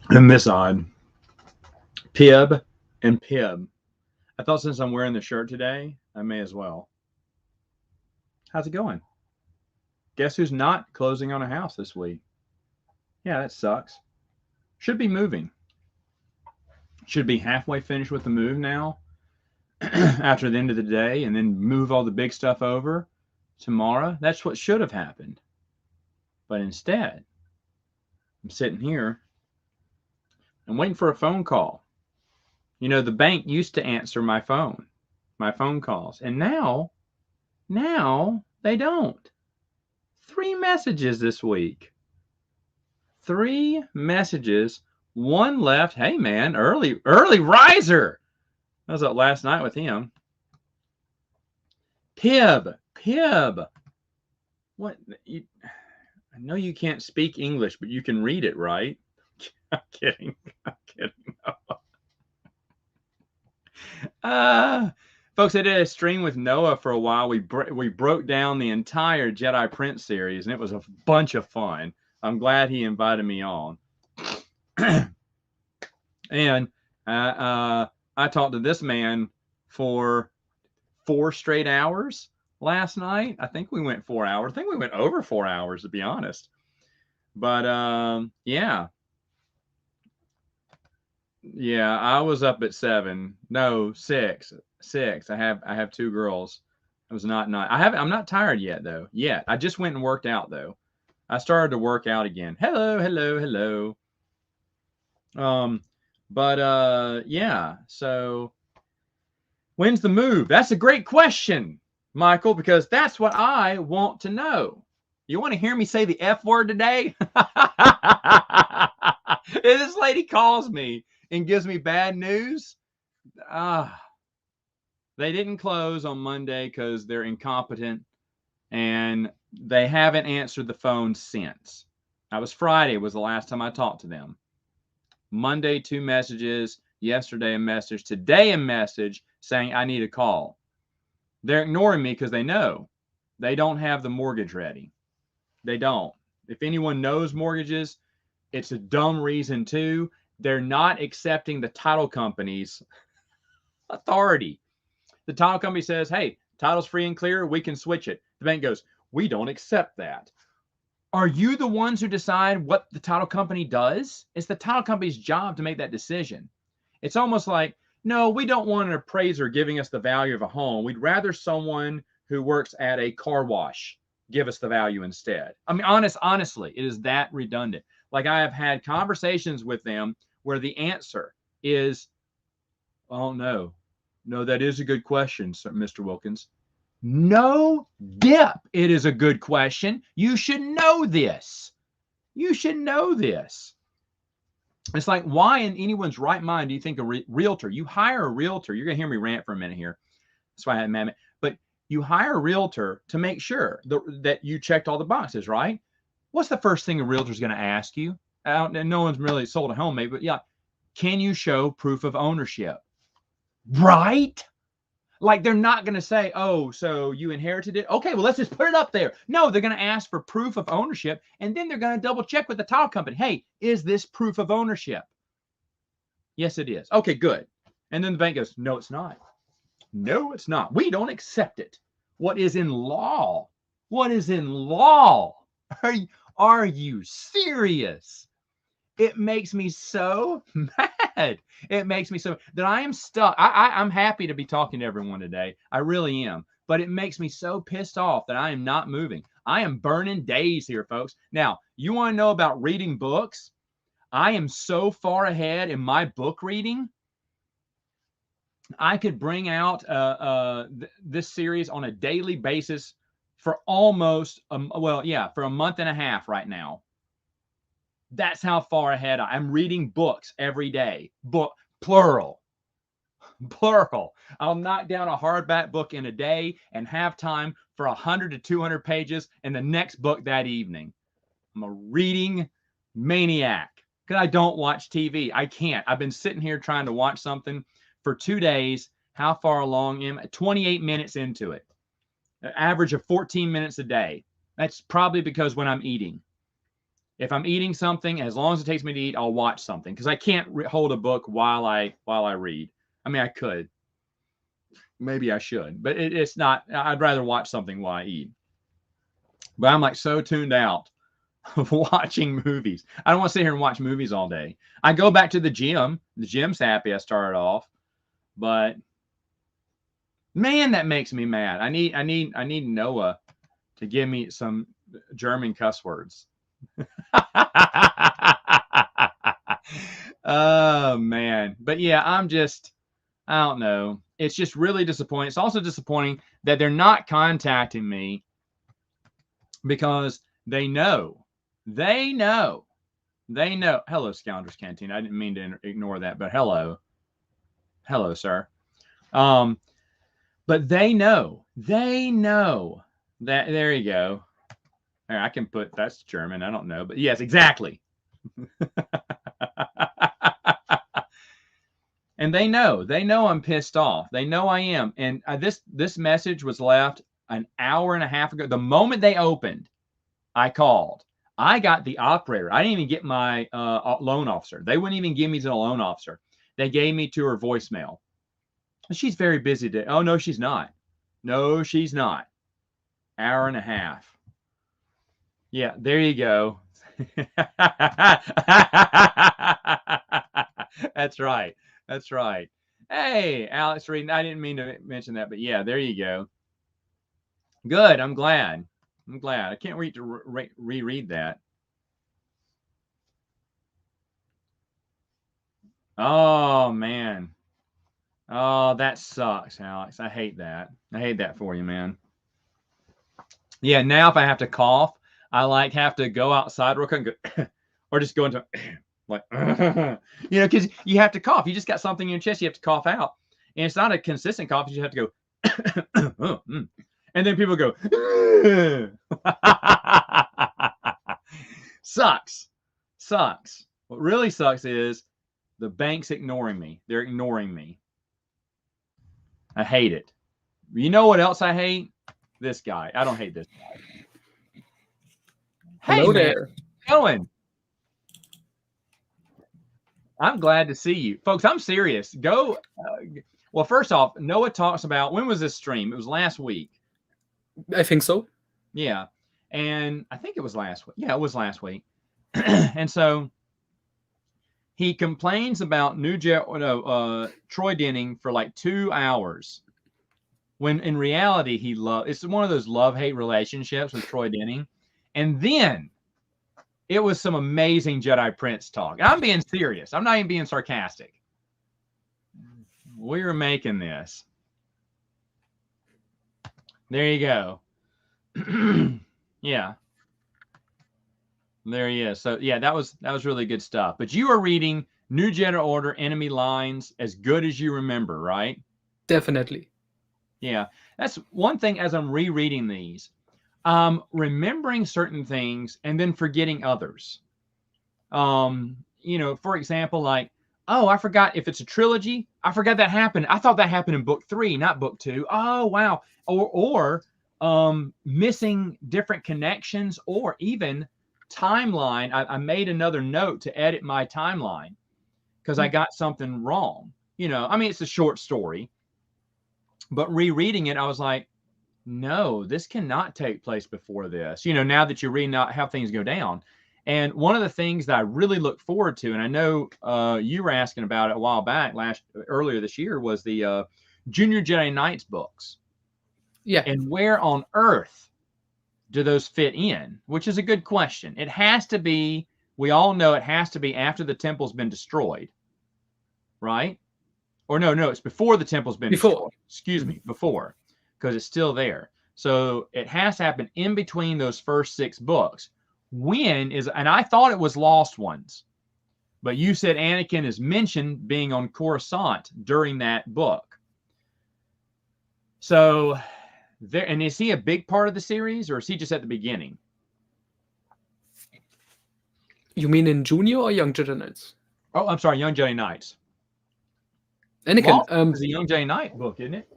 And this odd. Pib and Pib. I thought since I'm wearing the shirt today, I may as well. How's it going? Guess who's not closing on a house this week? Yeah, that sucks. Should be moving. Should be halfway finished with the move now after the end of the day, and then move all the big stuff over tomorrow. That's what should have happened. But instead, I'm sitting here and waiting for a phone call. You know, the bank used to answer my phone calls, and now they don't. 3 messages this week. 3 messages. One left. Hey man, early riser. I was up last night with him. Pib. What? I know you can't speak English, but you can read it, right? I'm kidding. Folks, I did a stream with Noah for a while. We broke down the entire Jedi Prince series, and it was a bunch of fun. I'm glad he invited me on. And I talked to this man for 4 straight hours last night. I think we went 4 hours. I think we went over 4 hours, to be honest. But yeah, I was up at 7. No, 6. I have 2 girls. It was not. I'm not tired yet though. Yet I just went and worked out though. I started to work out again. Hello. But yeah. So when's the move? That's a great question, Michael, because that's what I want to know. You want to hear me say the F word today? If this lady calls me and gives me bad news, they didn't close on Monday because they're incompetent, and they haven't answered the phone since. That was Friday was the last time I talked to them. Monday, 2 messages. Yesterday, a message. Today, a message saying I need a call. They're ignoring me because they know they don't have the mortgage ready. They don't. If anyone knows mortgages, it's a dumb reason too. They're not accepting the title company's authority. The title company says, hey, title's free and clear. We can switch it. The bank goes, we don't accept that. Are you the ones who decide what the title company does? It's the title company's job to make that decision. It's almost like, no, we don't want an appraiser giving us the value of a home. We'd rather someone who works at a car wash give us the value instead. I mean, honestly, it is that redundant. Like I have had conversations with them where the answer is, oh, no, that is a good question, Sir, Mr. Wilkins. No dip. It is a good question. You should know this. It's like, why in anyone's right mind do you think a realtor, you hire a realtor, you're going to hear me rant for a minute here. That's why I had a moment. But you hire a realtor to make sure that you checked all the boxes, right? What's the first thing a realtor is going to ask you? And no one's really sold a home, maybe, but yeah, can you show proof of ownership? Right? Like they're not going to say, oh, so you inherited it? Okay, well, let's just put it up there. No, they're going to ask for proof of ownership, and then they're going to double check with the title company. Hey, is this proof of ownership? Yes, it is. Okay, good. And then the bank goes, no, it's not. No, it's not. We don't accept it. What is in law? Are you serious? It makes me so mad. It makes me so that I am stuck. I'm happy to be talking to everyone today. I really am. But it makes me so pissed off that I am not moving. I am burning days here, folks. Now, you want to know about reading books? I am so far ahead in my book reading. I could bring out this series on a daily basis for almost, for a month and a half right now. That's how far ahead I'm reading books every day. Book, plural. I'll knock down a hardback book in a day and have time for 100 to 200 pages in the next book that evening. I'm a reading maniac because I don't watch TV. I can't. I've been sitting here trying to watch something for 2 days. How far along am I? 28 minutes into it. An average of 14 minutes a day. That's probably because when I'm eating. If I'm eating something, as long as it takes me to eat, I'll watch something because I can't hold a book while I read. I mean, I could, maybe I should, but it's not. I'd rather watch something while I eat. But I'm like so tuned out of watching movies. I don't want to sit here and watch movies all day. I go back to the gym. The gym's happy I started off, but man, that makes me mad. I need Noah to give me some German cuss words. Oh man. But yeah, I don't know. It's just really disappointing. It's also disappointing that they're not contacting me because they know. Hello, Scoundrels Canteen. I didn't mean to ignore that, but hello, sir. But they know that. There you go. I can put that's German. I don't know, but yes, exactly. And they know I'm pissed off. They know I am. And this message was left an hour and a half ago. The moment they opened, I called. I got the operator. I didn't even get my loan officer. They wouldn't even give me to the loan officer. They gave me to her voicemail. She's very busy today. Oh, no, she's not. No, she's not. Hour and a half. Yeah, there you go. That's right. That's right. Hey, Alex Reed. I didn't mean to mention that, but yeah, there you go. Good. I'm glad. I can't wait to reread that. Oh, man. Oh, that sucks, Alex. I hate that. I hate that for you, man. Yeah, now if I have to cough, I have to go outside real quick and go, or just go into like, because you have to cough. You just got something in your chest, you have to cough out. And it's not a consistent cough. You have to go, and then people go, sucks. What really sucks is the bank's ignoring me. They're ignoring me. I hate it. You know what else I hate? This guy. I don't hate this guy. Hello hey, man. there. Going. I'm glad to see you. Folks, I'm serious. Go. Well, first off, Noah talks about, when was this stream? It was last week. I think so. Yeah. And I think it was last week. Yeah, it was last week. And so he complains about Troy Denning for like 2 hours. When in reality, it's one of those love-hate relationships with Troy Denning. And then it was some amazing Jedi Prince talk. I'm being serious. I'm not even being sarcastic. We were making this. There you go. Yeah. There he is. So yeah, that was really good stuff. But you are reading New Jedi Order Enemy Lines as good as you remember, right? Definitely. Yeah. That's one thing as I'm rereading these. Remembering certain things and then forgetting others. For example, like, oh, I forgot if it's a trilogy. I forgot that happened. I thought that happened in book 3, not book 2. Oh, wow. Or missing different connections or even timeline. I made another note to edit my timeline because I got something wrong. It's a short story, but rereading it, I was like, no, this cannot take place before this. Now that you're reading out how things go down. And one of the things that I really look forward to, and I know you were asking about it a while back, earlier this year, was the Junior Jedi Knights books. Yeah. And where on earth do those fit in? Which is a good question. It has to be, we all know it has to be after the temple's been destroyed, right? Or no, it's before the temple's been destroyed. Excuse me, before, because it's still there. So it has to happen in between those first 6 books. And I thought it was Lost Ones, but you said Anakin is mentioned being on Coruscant during that book. So there, and is he a big part of the series, or is he just at the beginning? You mean in Junior or Young Jedi Knights? Oh, I'm sorry, Young Jedi Knights. Anakin. It's a Young Jedi Knight book, isn't it?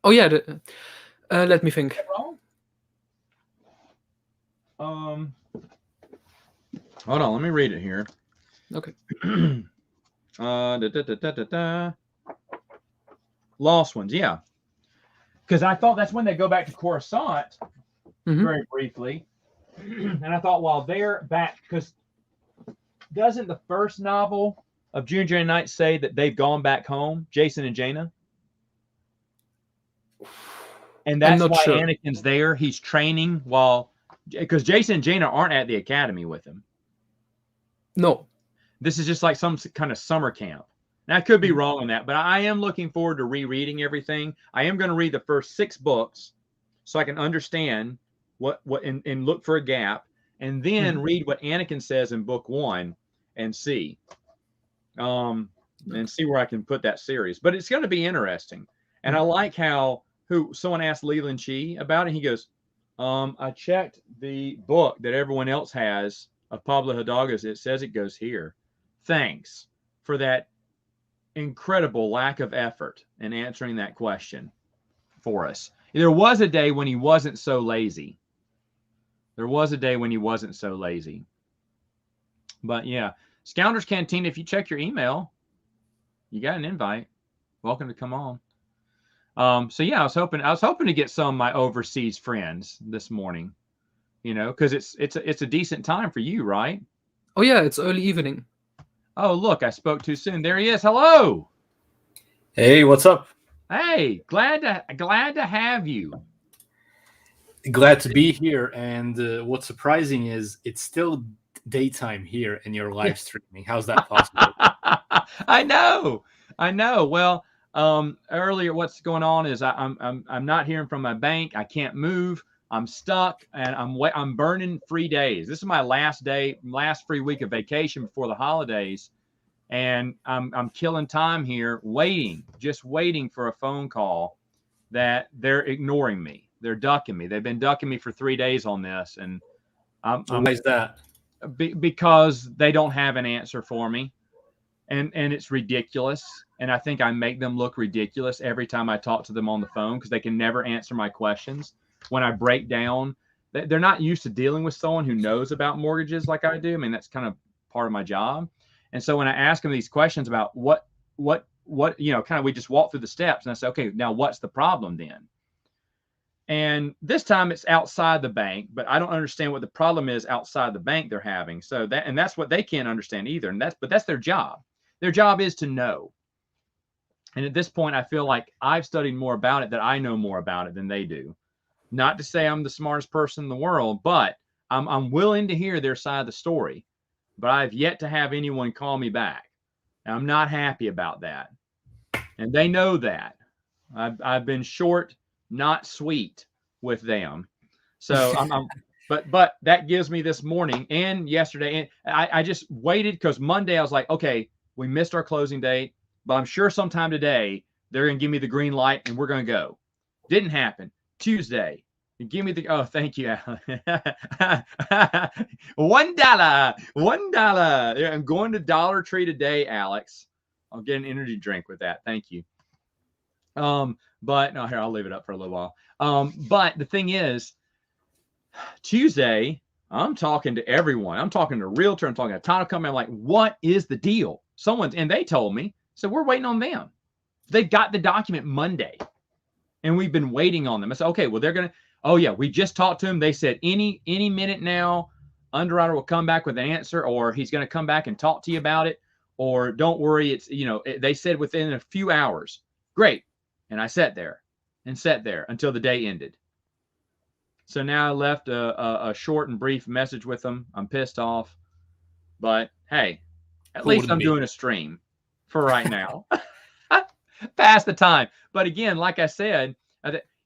Oh yeah. Let me think. Hold on, let me read it here. Okay. Lost Ones, yeah. Because I thought that's when they go back to Coruscant very briefly. And I thought while they're back, because doesn't the first novel of June Journey Night say that they've gone back home, Jason and Jaina? And that's not why sure. Anakin's there. He's training while, because Jason and Jaina aren't at the academy with him. No. This is just like some kind of summer camp. Now, I could be wrong on that, but I am looking forward to rereading everything. I am going to read the first 6 books so I can understand what and look for a gap, and then read what Anakin says in book 1 and see. And see where I can put that series. But it's going to be interesting. And I like how someone asked Leland Chi about it. He goes, I checked the book that everyone else has of Pablo Hidalgo's. It says it goes here. Thanks for that incredible lack of effort in answering that question for us. There was a day when he wasn't so lazy. There was a day when he wasn't so lazy. But yeah, Scoundrels Canteen, if you check your email, you got an invite. Welcome to come on. So yeah, I was hoping to get some of my overseas friends this morning, because it's a decent time for you, right? Oh yeah, it's early evening. Oh, look, I spoke too soon. There he is. Hello. Hey, what's up? Hey, glad to have you. Glad to be here. And what's surprising is it's still daytime here and you're live streaming. How's that possible? I know. Well, earlier, what's going on is I'm not hearing from my bank. I can't move. I'm stuck, and I'm burning 3 days. This is my last free week of vacation before the holidays, and I'm killing time here, just waiting for a phone call that they're ignoring me. They're ducking me. They've been ducking me for 3 days on this, and Why is that? Because they don't have an answer for me, and it's ridiculous. And I think I make them look ridiculous every time I talk to them on the phone because they can never answer my questions. When I break down, they're not used to dealing with someone who knows about mortgages like I do. I mean, that's kind of part of my job. And so when I ask them these questions about what, kind of, we just walk through the steps, and I say, okay, now what's the problem then? And this time it's outside the bank, but I don't understand what the problem is outside the bank they're having. So that's what they can't understand either. But that's their job. Their job is to know. And at this point, I feel like I've studied more about it, that I know more about it than they do. Not to say I'm the smartest person in the world, but I'm willing to hear their side of the story. But I've yet to have anyone call me back. And I'm not happy about that. And they know that. I've been short, not sweet with them. So but that gives me this morning and yesterday. And I just waited because Monday I was like, okay, we missed our closing date, but I'm sure sometime today they're going to give me the green light and we're going to go. Didn't happen. Tuesday, give me thank you. $1. $1. I'm going to Dollar Tree today, Alex. I'll get an energy drink with that. Thank you. But no, here, I'll leave it up for a little while. But the thing is, Tuesday, I'm talking to everyone. I'm talking to a realtor. I'm talking to a title company. I'm like, what is the deal? And they told me, so we're waiting on them. They got the document Monday, and we've been waiting on them. I said, okay, well, they're going to, oh yeah, we just talked to them. They said any minute now, underwriter will come back with an answer, or he's going to come back and talk to you about it, or don't worry. It's, they said within a few hours. Great. And I sat there until the day ended. So now I left a short and brief message with them. I'm pissed off, but hey, at least I'm doing a stream for right now. Pass the time. But again, like I said,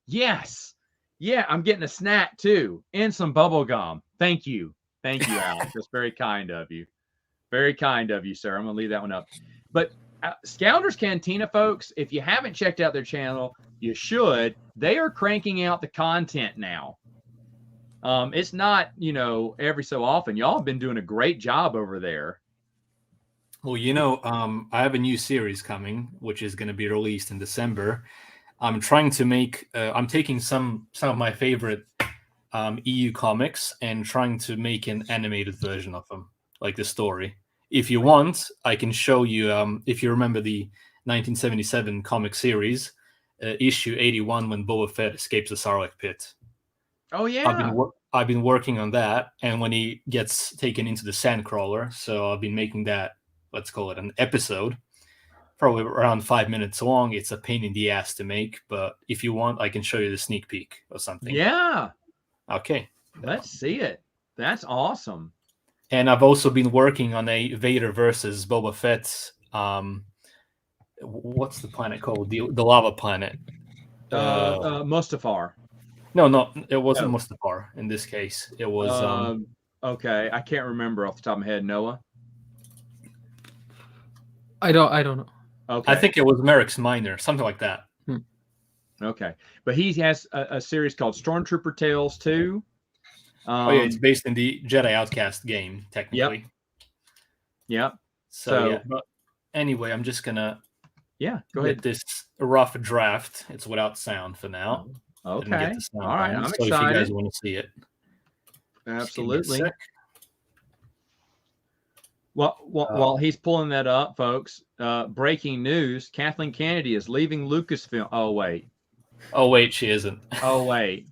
yes. Yeah, I'm getting a snack too and some bubble gum. Thank you, Alex. That's very kind of you. Very kind of you, sir. I'm going to leave that one up. But Scoundrels Cantina, folks, if you haven't checked out their channel, you should. They are cranking out the content now. It's not, every so often. Y'all have been doing a great job over there. Well, I have a new series coming, which is going to be released in December. I'm trying to make, I'm taking some of my favorite EU comics and trying to make an animated version of them, like the story. If you want, I can show you. If you remember the 1977 comic series, issue 81, when Boba Fett escapes the Sarlacc pit. Oh yeah. I've been working on that, and when he gets taken into the Sandcrawler, so I've been making that. Let's call it an episode. Probably around 5 minutes long. It's a pain in the ass to make, but if you want, I can show you the sneak peek or something. Yeah. Okay. Let's see it. That's awesome. And I've also been working on a Vader versus Boba Fett. What's the planet called? The lava planet. Mustafar. No, it wasn't Mustafar in this case. It was. Okay, I can't remember off the top of my head. Noah. I don't know. Okay. I think it was Merrick's Minor, something like that. Okay, but he has a series called Stormtrooper Tales 2. Oh yeah, it's based in the Jedi Outcast game, technically. Yep. So yeah, but anyway, I'm just gonna go ahead. This rough draft. It's without sound for now. Okay. All right, I'm excited. If you guys want to see it, absolutely. Well, while he's pulling that up, folks, breaking news: Kathleen Kennedy is leaving Lucasfilm. Oh wait, she isn't. Oh wait,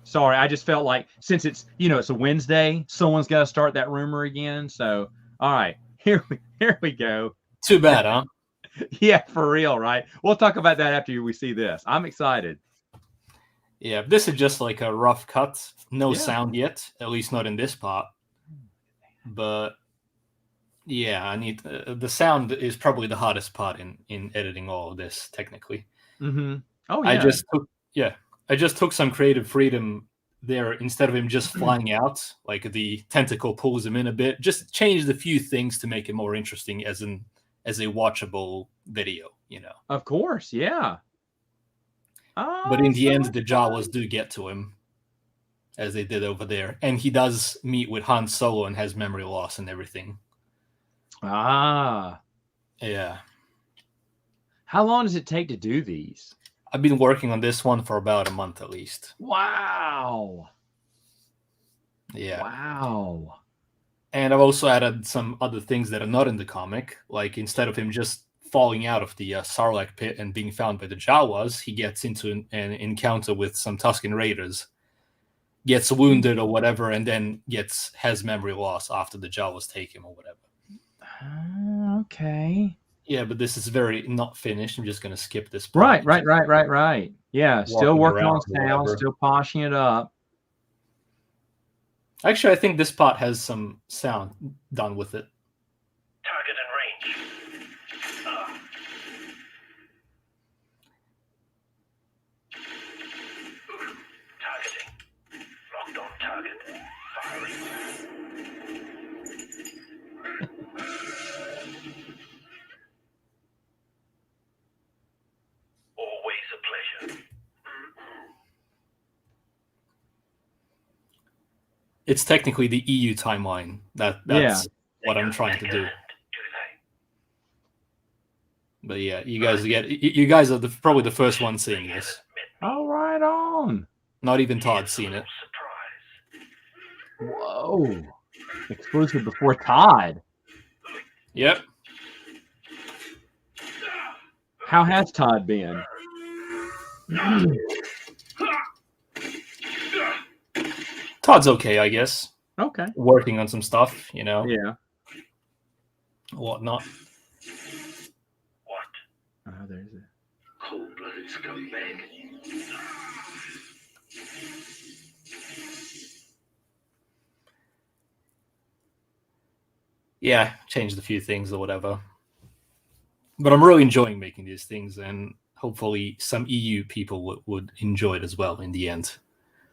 sorry. I just felt like since it's it's a Wednesday, someone's got to start that rumor again. So all right, here we go. Too bad, huh? Yeah, for real, right? We'll talk about that after we see this. I'm excited. Yeah, this is just like a rough cut. No sound yet, at least not in this part. But yeah, I need the sound is probably the hardest part in editing all of this technically. Mm-hmm. Oh yeah. I just took some creative freedom there. Instead of him just flying out, like the tentacle pulls him in a bit, just changed a few things to make it more interesting as a watchable video, Of course, yeah. But in the end, the Jawas do get to him, as they did over there. And he does meet with Han Solo and has memory loss and everything. Ah. Yeah. How long does it take to do these? I've been working on this one for about a month at least. Wow. Yeah. Wow. And I've also added some other things that are not in the comic. Like instead of him just falling out of the Sarlacc pit and being found by the Jawas, he gets into an encounter with some Tusken Raiders, gets wounded or whatever, and then has memory loss after the Jawas take him or whatever. Okay. Yeah, but this is very not finished. I'm just going to skip this part. Right. Yeah, still working on sound, still polishing it up. Actually, I think this part has some sound done with it. Target and range. Targeting. Locked on target. Firing. Always a pleasure. It's technically the EU timeline. That's what I'm trying to do. But yeah, you guys are probably the first one seeing this. Oh, right on. Not even Todd's seen it. Whoa. Exclusive before Todd. Yep. How has Todd been? Todd's okay, I guess. Okay. Working on some stuff, Yeah. Whatnot. What? Oh, there's it. Cold-blooded scumbag. Yeah, changed a few things or whatever. But I'm really enjoying making these things, and hopefully some EU people would enjoy it as well in the end.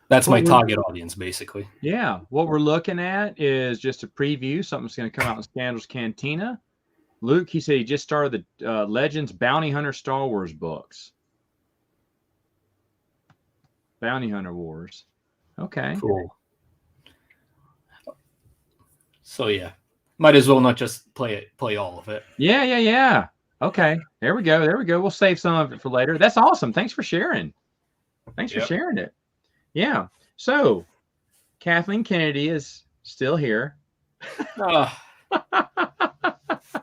That's my target audience, basically. Yeah. What we're looking at is just a preview. Something's going to come out in Scandal's Cantina. Luke, he said he just started the Legends Bounty Hunter Star Wars books. Bounty Hunter Wars. Okay. Cool. So yeah, might as well not just play all of it. Yeah. Okay. There we go. We'll save some of it for later. That's awesome. Thanks for sharing. Thanks for sharing it. Yeah. So Kathleen Kennedy is still here.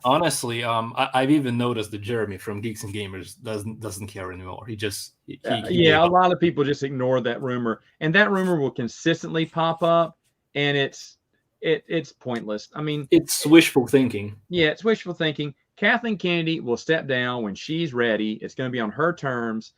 Honestly, I've even noticed that Jeremy from Geeks and Gamers doesn't care anymore. He just he Yeah, gave a up. lot of people just ignore that rumor, and that rumor will consistently pop up, and it's pointless. I mean, It's wishful thinking. yeah, it's wishful thinking. Kathleen Kennedy will step down when she's ready. It's going to be on her terms,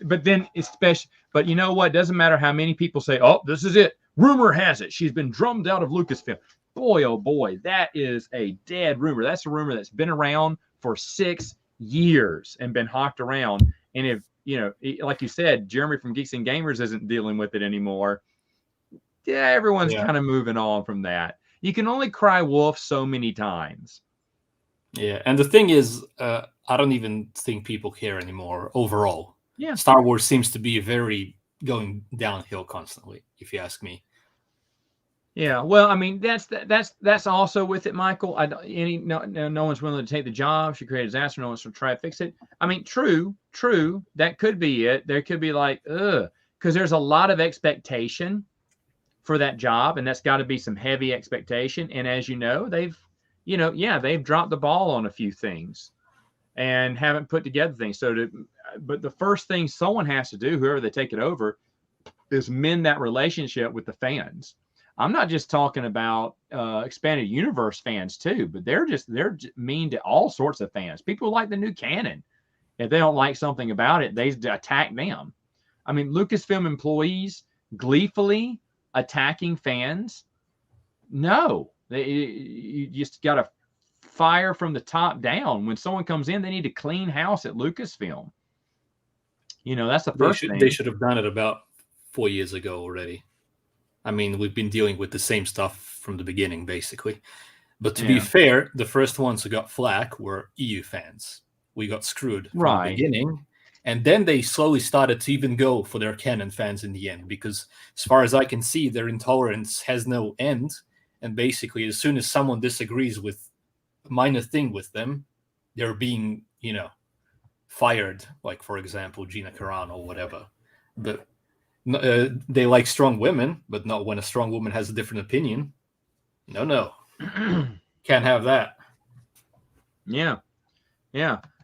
but then especially, but you know what? It doesn't matter how many people say, "Oh, this is it." Rumor has it she's been drummed out of Lucasfilm. Boy, oh boy, that is a dead rumor. That's a rumor that's been around for 6 years and been hawked around. And if like you said, Jeremy from Geeks and Gamers isn't dealing with it anymore. Yeah, everyone's kind of moving on from that. You can only cry wolf so many times. Yeah, and the thing is, I don't even think people care anymore overall. Yeah, Star Wars seems to be very going downhill constantly, if you ask me. Yeah, well, I mean, that's also with it, Michael. No one's willing to take the job. She created a disaster. No one's going to try to fix it. I mean, true. That could be it. There could be like, because there's a lot of expectation for that job, and that's got to be some heavy expectation. And as you know, they've dropped the ball on a few things and haven't put together things. But the first thing someone has to do, whoever they take it over, is mend that relationship with the fans. I'm not just talking about expanded universe fans too, but they're mean to all sorts of fans. People like the new canon. If they don't like something about it, they attack them. I mean, Lucasfilm employees gleefully attacking fans. No, you just got to fire from the top down. When someone comes in, they need to clean house at Lucasfilm. That's the first thing. They should have done it about 4 years ago already. I mean, we've been dealing with the same stuff from the beginning, basically. But to be fair, the first ones who got flack were EU fans. We got screwed from the beginning. And then they slowly started to even go for their canon fans in the end, because as far as I can see, their intolerance has no end. And basically, as soon as someone disagrees with a minor thing with them, they're being, fired. Like, for example, Gina Carano or whatever. But they like strong women, but not when a strong woman has a different opinion. No. Can't have that. Yeah.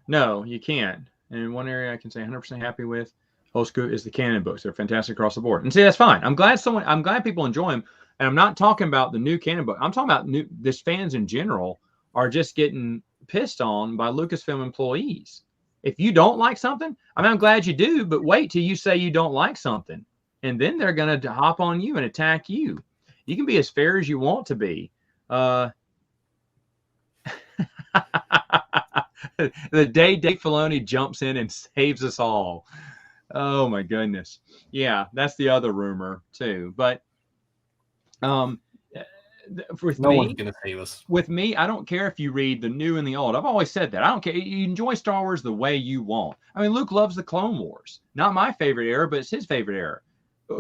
No, you can't. And one area I can say 100% happy with old school is the canon books. They're fantastic across the board. And see, that's fine. I'm glad people enjoy them. And I'm not talking about the new canon book. I'm talking about this fans in general are just getting pissed on by Lucasfilm employees. If you don't like something, I'm glad you do, but wait till you say you don't like something. And then they're going to hop on you and attack you. You can be as fair as you want to be. The day Dave Filoni jumps in and saves us all. Oh, my goodness. Yeah, that's the other rumor, too. But with no one's going to save us. With me, I don't care if you read the new and the old. I've always said that. I don't care. You enjoy Star Wars the way you want. I mean, Luke loves the Clone Wars. Not my favorite era, but it's his favorite era.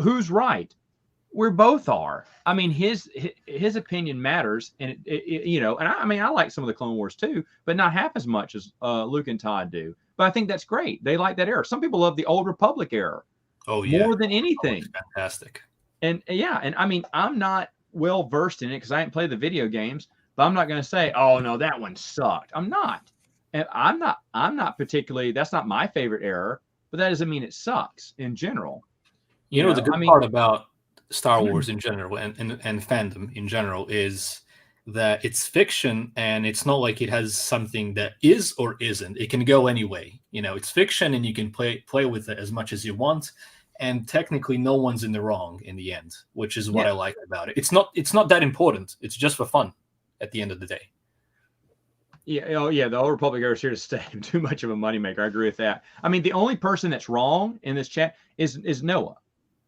Who's right? We both are. I mean, his opinion matters, and I like some of the Clone Wars too, but not half as much as Luke and Todd do. But I think that's great. They like that era. Some people love the Old Republic era. Oh yeah, more than anything. Fantastic. And I mean, I'm not well versed in it because I haven't played the video games, but I'm not going to say, oh no, that one sucked. I'm not, and I'm not particularly. That's not my favorite era, but that doesn't mean it sucks in general. You know, the good part about Star Wars in general and fandom in general is that it's fiction, and it's not like it has something that is or isn't. It can go any way. It's fiction, and you can play with it as much as you want, and technically no one's in the wrong in the end, which is what I like about it. It's not that important. It's just for fun at the end of the day. Yeah, the Old Republic era is here to stay. Too much of a moneymaker. I agree with that. I mean, the only person that's wrong in this chat is Noah,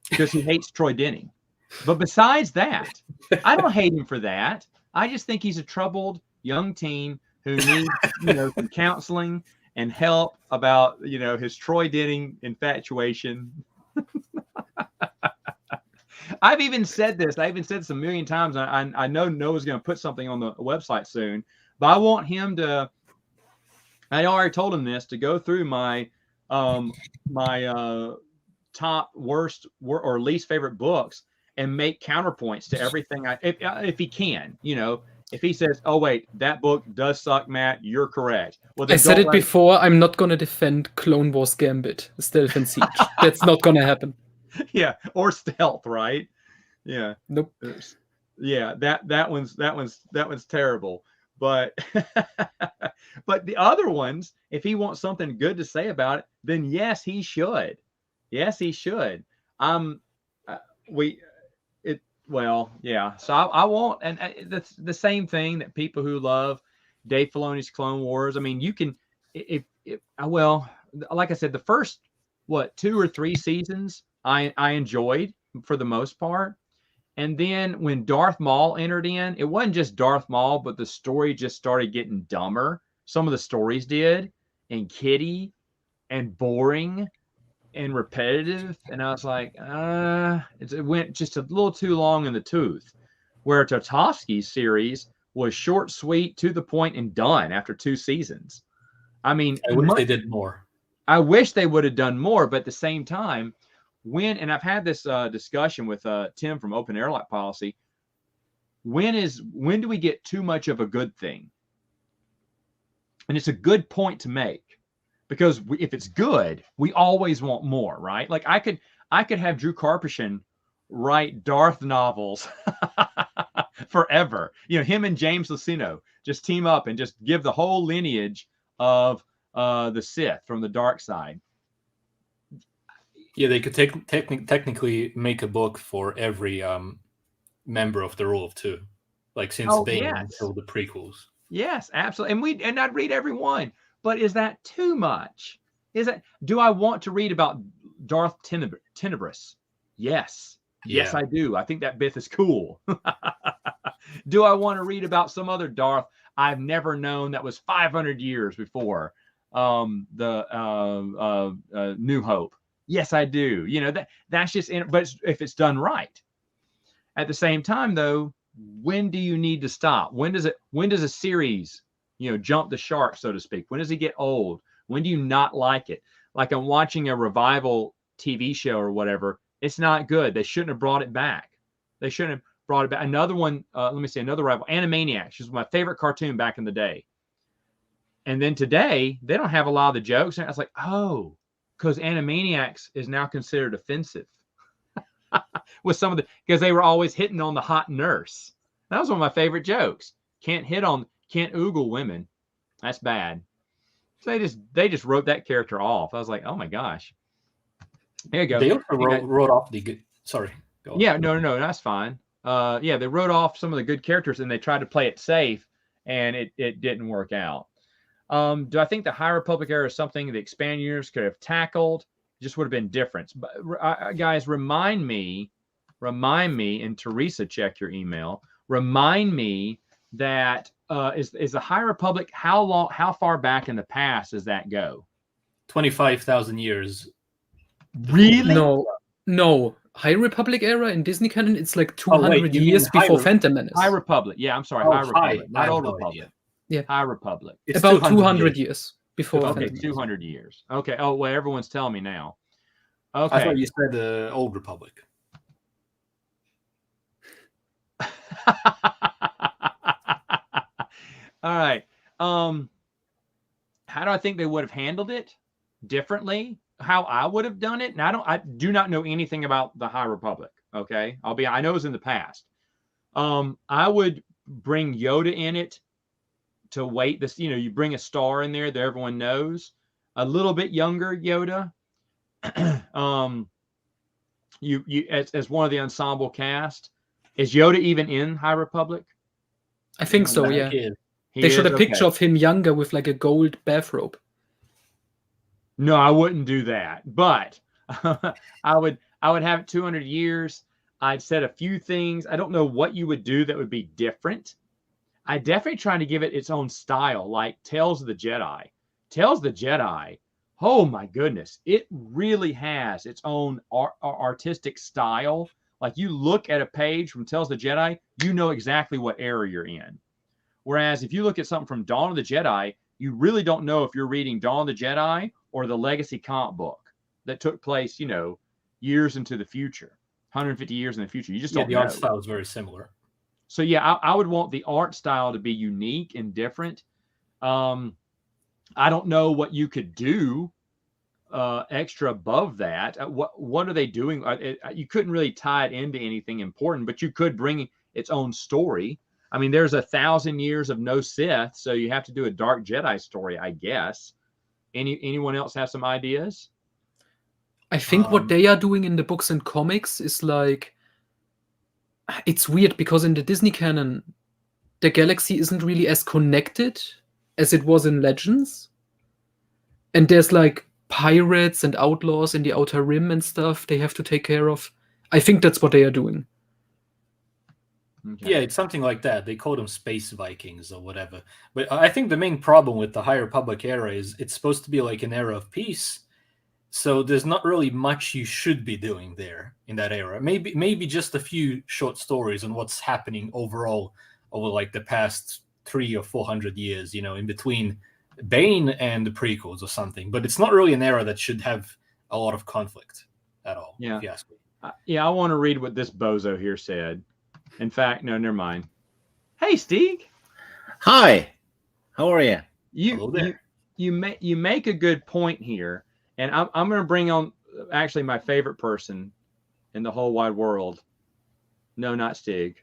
because he hates Troy Denning. But besides that, I don't hate him for that. I just think he's a troubled young teen who needs, some counseling and help about, his Troy Denning infatuation. I've even said this. I even said this a million times. I know Noah's going to put something on the website soon, but I want him to. I already told him this, to go through my top worst or least favorite books and make counterpoints to everything. If he can, if he says, "Oh wait, that book does suck, Matt," you're correct. Well, I then said don't it let before. I'm not gonna defend Clone Wars Gambit, Stealth and Siege. That's not gonna happen. Yeah, or Stealth, right? Yeah. Nope. Yeah, that one's terrible. But but the other ones, if he wants something good to say about it, then yes, he should. Yes, he should. Yeah. So I won't, and that's the same thing that people who love Dave Filoni's Clone Wars. I mean, you can, well, like I said, the first 2 or 3 seasons I enjoyed for the most part. And then when Darth Maul entered in, it wasn't just Darth Maul, but the story just started getting dumber. Some of the stories did, and kiddie, and boring, and repetitive. And I was like, it went just a little too long in the tooth. Where Tartakovsky's series was short, sweet, to the point, and done after 2 seasons. I mean, I wish they did more. I wish they would have done more, but at the same time, and I've had this discussion with Tim from Open Airlock Policy, when do we get too much of a good thing? And it's a good point to make, because if it's good, we always want more, right? Like I could have Drew Karpyshyn write Darth novels forever. Him and James Luceno just team up and just give the whole lineage of the Sith from the dark side. Yeah, they could technically make a book for every member of the Rule of Two, like since Bane until the prequels. Yes, absolutely. And I'd read every one. But is that too much? Do I want to read about Darth Tenebrous? Yes. Yeah. Yes, I do. I think that Bith is cool. Do I want to read about some other Darth I've never known that was 500 years before the New Hope? Yes, I do. That's just but if it's done right. At the same time, though, when do you need to stop? When does a series, jump the shark, so to speak? When does it get old? When do you not like it? Like I'm watching a revival TV show or whatever. It's not good. They shouldn't have brought it back. They shouldn't have brought it back. Another one, another rival, Animaniacs, which was my favorite cartoon back in the day. And then today, they don't have a lot of the jokes. And I was like, oh, because Animaniacs is now considered offensive with some of because they were always hitting on the hot nurse. That was one of my favorite jokes. Can't oogle women. That's bad. So they just wrote that character off. I was like, oh my gosh. There you go. They also wrote off the good. Sorry. Go on. Yeah, no, that's fine. They wrote off some of the good characters and they tried to play it safe, and it didn't work out. Do I think the High Republic era is something the expanded universe could have tackled? Just would have been different. But guys, remind me, and Teresa, check your email. Remind me that is the High Republic, how far back in the past does that go? 25,000 years. Really? No. High Republic era in Disney canon, it's like 200 years before Phantom Menace. High Republic. Yeah, I'm sorry. High Republic, not Old Republic. Yeah. High Republic. It's about 200 years before. Okay, 200 years. Okay. Oh, well, everyone's telling me now. Okay. I thought you said the Old Republic. All right. How do I think they would have handled it differently? How I would have done it? And I do not know anything about the High Republic. Okay. I know it was in the past. I would bring Yoda in it to wait this, you bring a star in there that everyone knows, a little bit younger Yoda. You as one of the ensemble cast. Is Yoda even in High Republic? I think so, yeah. They showed a picture of him younger with like a gold bathrobe. No, I wouldn't do that. But I would have it 200 years. I'd said a few things. I don't know what you would do that would be different. I definitely trying to give it its own style, like Tales of the Jedi. Tales of the Jedi, oh my goodness, it really has its own artistic style. Like you look at a page from Tales of the Jedi, you know exactly what era you're in. Whereas if you look at something from Dawn of the Jedi, you really don't know if you're reading Dawn of the Jedi or the Legacy comic book that took place, years into the future. 150 years in the future. You just Yeah, don't the know. art style is very similar. So yeah, I would want the art style to be unique and different. I don't know what you could do extra above that. What are they doing? You couldn't really tie it into anything important, but you could bring its own story. I mean, there's 1,000 years of no Sith, so you have to do a Dark Jedi story, I guess. Anyone else have some ideas? I think what they are doing in the books and comics is like, it's weird because in the Disney canon, the galaxy isn't really as connected as it was in Legends. And there's like pirates and outlaws in the Outer Rim and stuff they have to take care of. I think that's what they are doing. Okay. Yeah, it's something like that. They call them space Vikings or whatever. But I think the main problem with the High Republic era is it's supposed to be like an era of peace. So there's not really much you should be doing there in that era. Maybe just a few short stories on what's happening overall over like the past 300 or 400 years, in between Bane and the prequels or something. But it's not really an era that should have a lot of conflict at all, Yeah. if you ask me. Yeah, I want to read what this bozo here said. In fact, no, never mind. Hey, Steve. Hi. How are you? Hello there. You make a good point here, and I'm going to bring on actually my favorite person in the whole wide world. No, not Stig.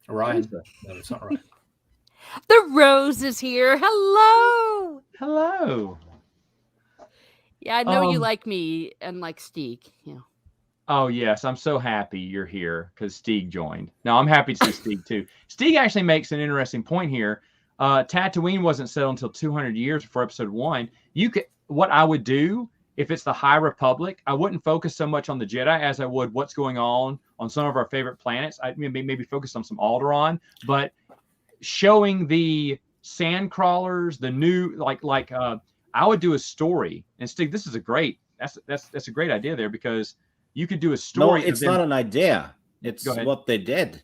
Ryan. No, it's not Ryan. The Rose is here. Hello. Hello. Yeah, I know you like me and like Steak. Yeah. Oh, yes. I'm so happy you're here because Stig joined. No, I'm happy to see Stig too. Stig actually makes an interesting point here. Tatooine wasn't settled until 200 years before episode 1. What I would do if it's the High Republic, I wouldn't focus so much on the Jedi as I would what's going on some of our favorite planets. I'd maybe focus on some Alderaan, but showing the sand crawlers, the new I would do a story. And Stig, this is that's a great idea there because you could do a story. No, it's not an idea. It's Go ahead. what they did.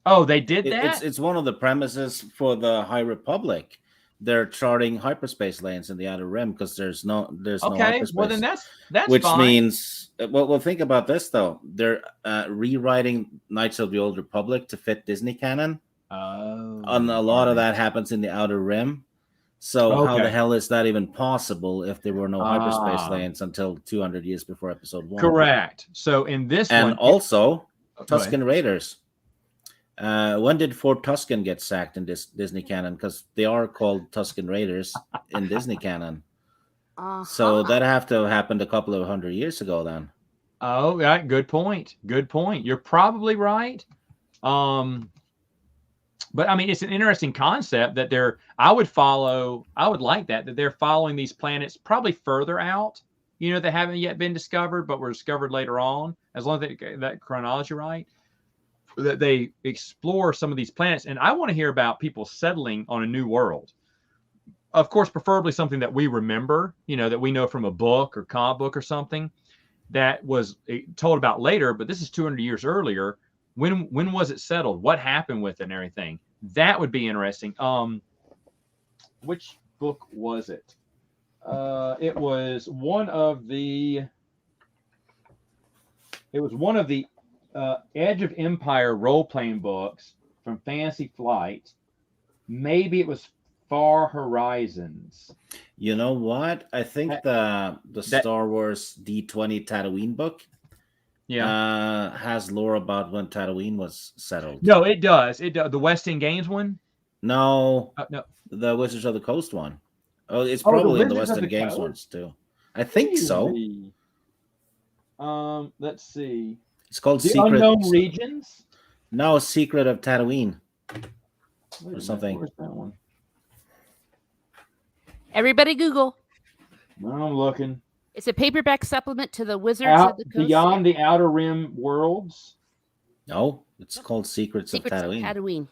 Oh, they did that? It's one of the premises for the High Republic. They're charting hyperspace lanes in the Outer Rim because there's no hyperspace. Well, then that's which fine. means well, think about this though. They're rewriting Knights of the Old Republic to fit Disney canon. Oh, And a lot of that happens in the Outer Rim. So how the hell is that even possible if there were no hyperspace lanes until 200 years before episode 1? Correct. So in this and one, also Tusken Raiders. When did Fort Tusken get sacked in this Disney canon? Because they are called Tusken Raiders in Disney canon. So that have to have happened a couple of 100 years ago then. Oh, yeah, good point. Good point. You're probably right. But I mean, it's an interesting concept that I would like that they're following these planets probably further out, that haven't yet been discovered, but were discovered later on, as long as they get that chronology right, that they explore some of these planets. And I want to hear about people settling on a new world. Of course, preferably something that we remember, that we know from a book or comic book or something that was told about later, but this is 200 years earlier. When was it settled? What happened with it and everything? That would be interesting. Which book was it? It was one of the Edge of Empire role-playing books from Fantasy Flight. Maybe it was Far Horizons. You know what? I think the Star Wars D20 Tatooine book has lore about when Tatooine was settled. No, it does. It does. The West End Games one? No. No. The Wizards of the Coast one. Oh, it's probably in the West End Games ones too. I think so. Let's see. It's called The Unknown Regions? No, Secret of Tatooine. Or something. Where's that one? Everybody Google. I'm looking. It's a paperback supplement to the Wizards of the Coast. Beyond the Outer Rim Worlds? No, it's called Secrets of Tatooine.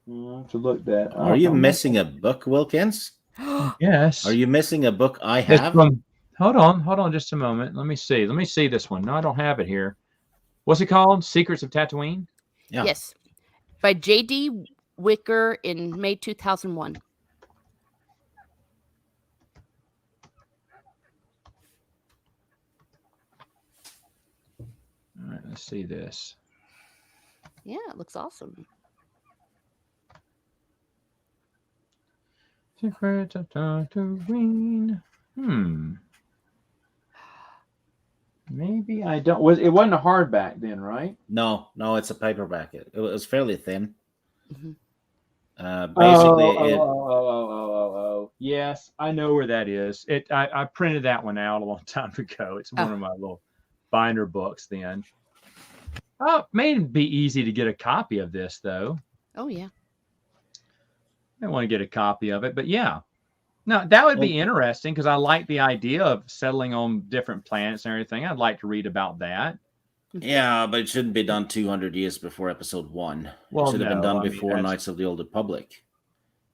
To look that. Are you missing a book, Wilkins? Yes. Are you missing a book I have? Hold on just a moment. Let me see this one. No, I don't have it here. What's it called? Secrets of Tatooine? Yeah. Yes. By J.D. Wicker in May 2001. All right, Let's see this. Yeah, it looks awesome. Secrets of Tatooine. Maybe I don't. It wasn't a hardback then, right? No, it's a paperback. It was fairly thin. Mhm. Oh. Yes, I know where that is. I printed that one out a long time ago. It's one of my little binder books then. Oh, it may be easy to get a copy of this, though. Oh, yeah. I want to get a copy of it, but yeah. No, that would be interesting because I like the idea of settling on different planets and everything. I'd like to read about that. Yeah, but it shouldn't be done 200 years before episode 1. Well, it should have been done I mean, before Knights of the Old Republic.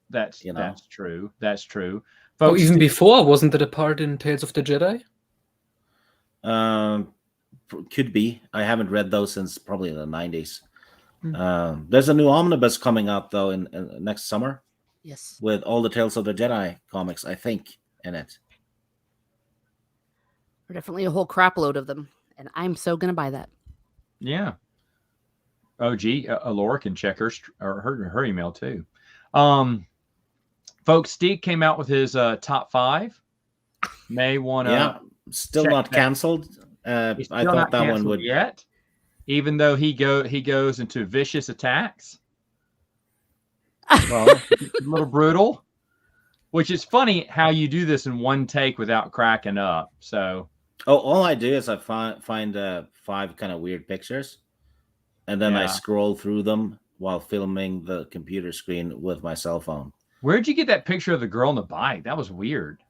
That's true. That's true. Oh, Folks, even before, wasn't it a part in Tales of the Jedi? Could be. I haven't read those since probably the 90s. There's a new omnibus coming out, though, in next summer. Yes. With all the Tales of the Jedi comics, I think, in it. Or definitely a whole crap load of them. And I'm so going to buy that. Yeah. Oh, gee, Laura can check her email, too. Folks, Steve came out with his top 5. May want to... Yeah, still not canceled. I thought that one would... yet, even though he goes into vicious attacks. Well, a little brutal, which is funny how you do this in one take without cracking up. So, all I do is I find 5 kind of weird pictures, and then I scroll through them while filming the computer screen with my cell phone. Where'd you get that picture of the girl on the bike? That was weird.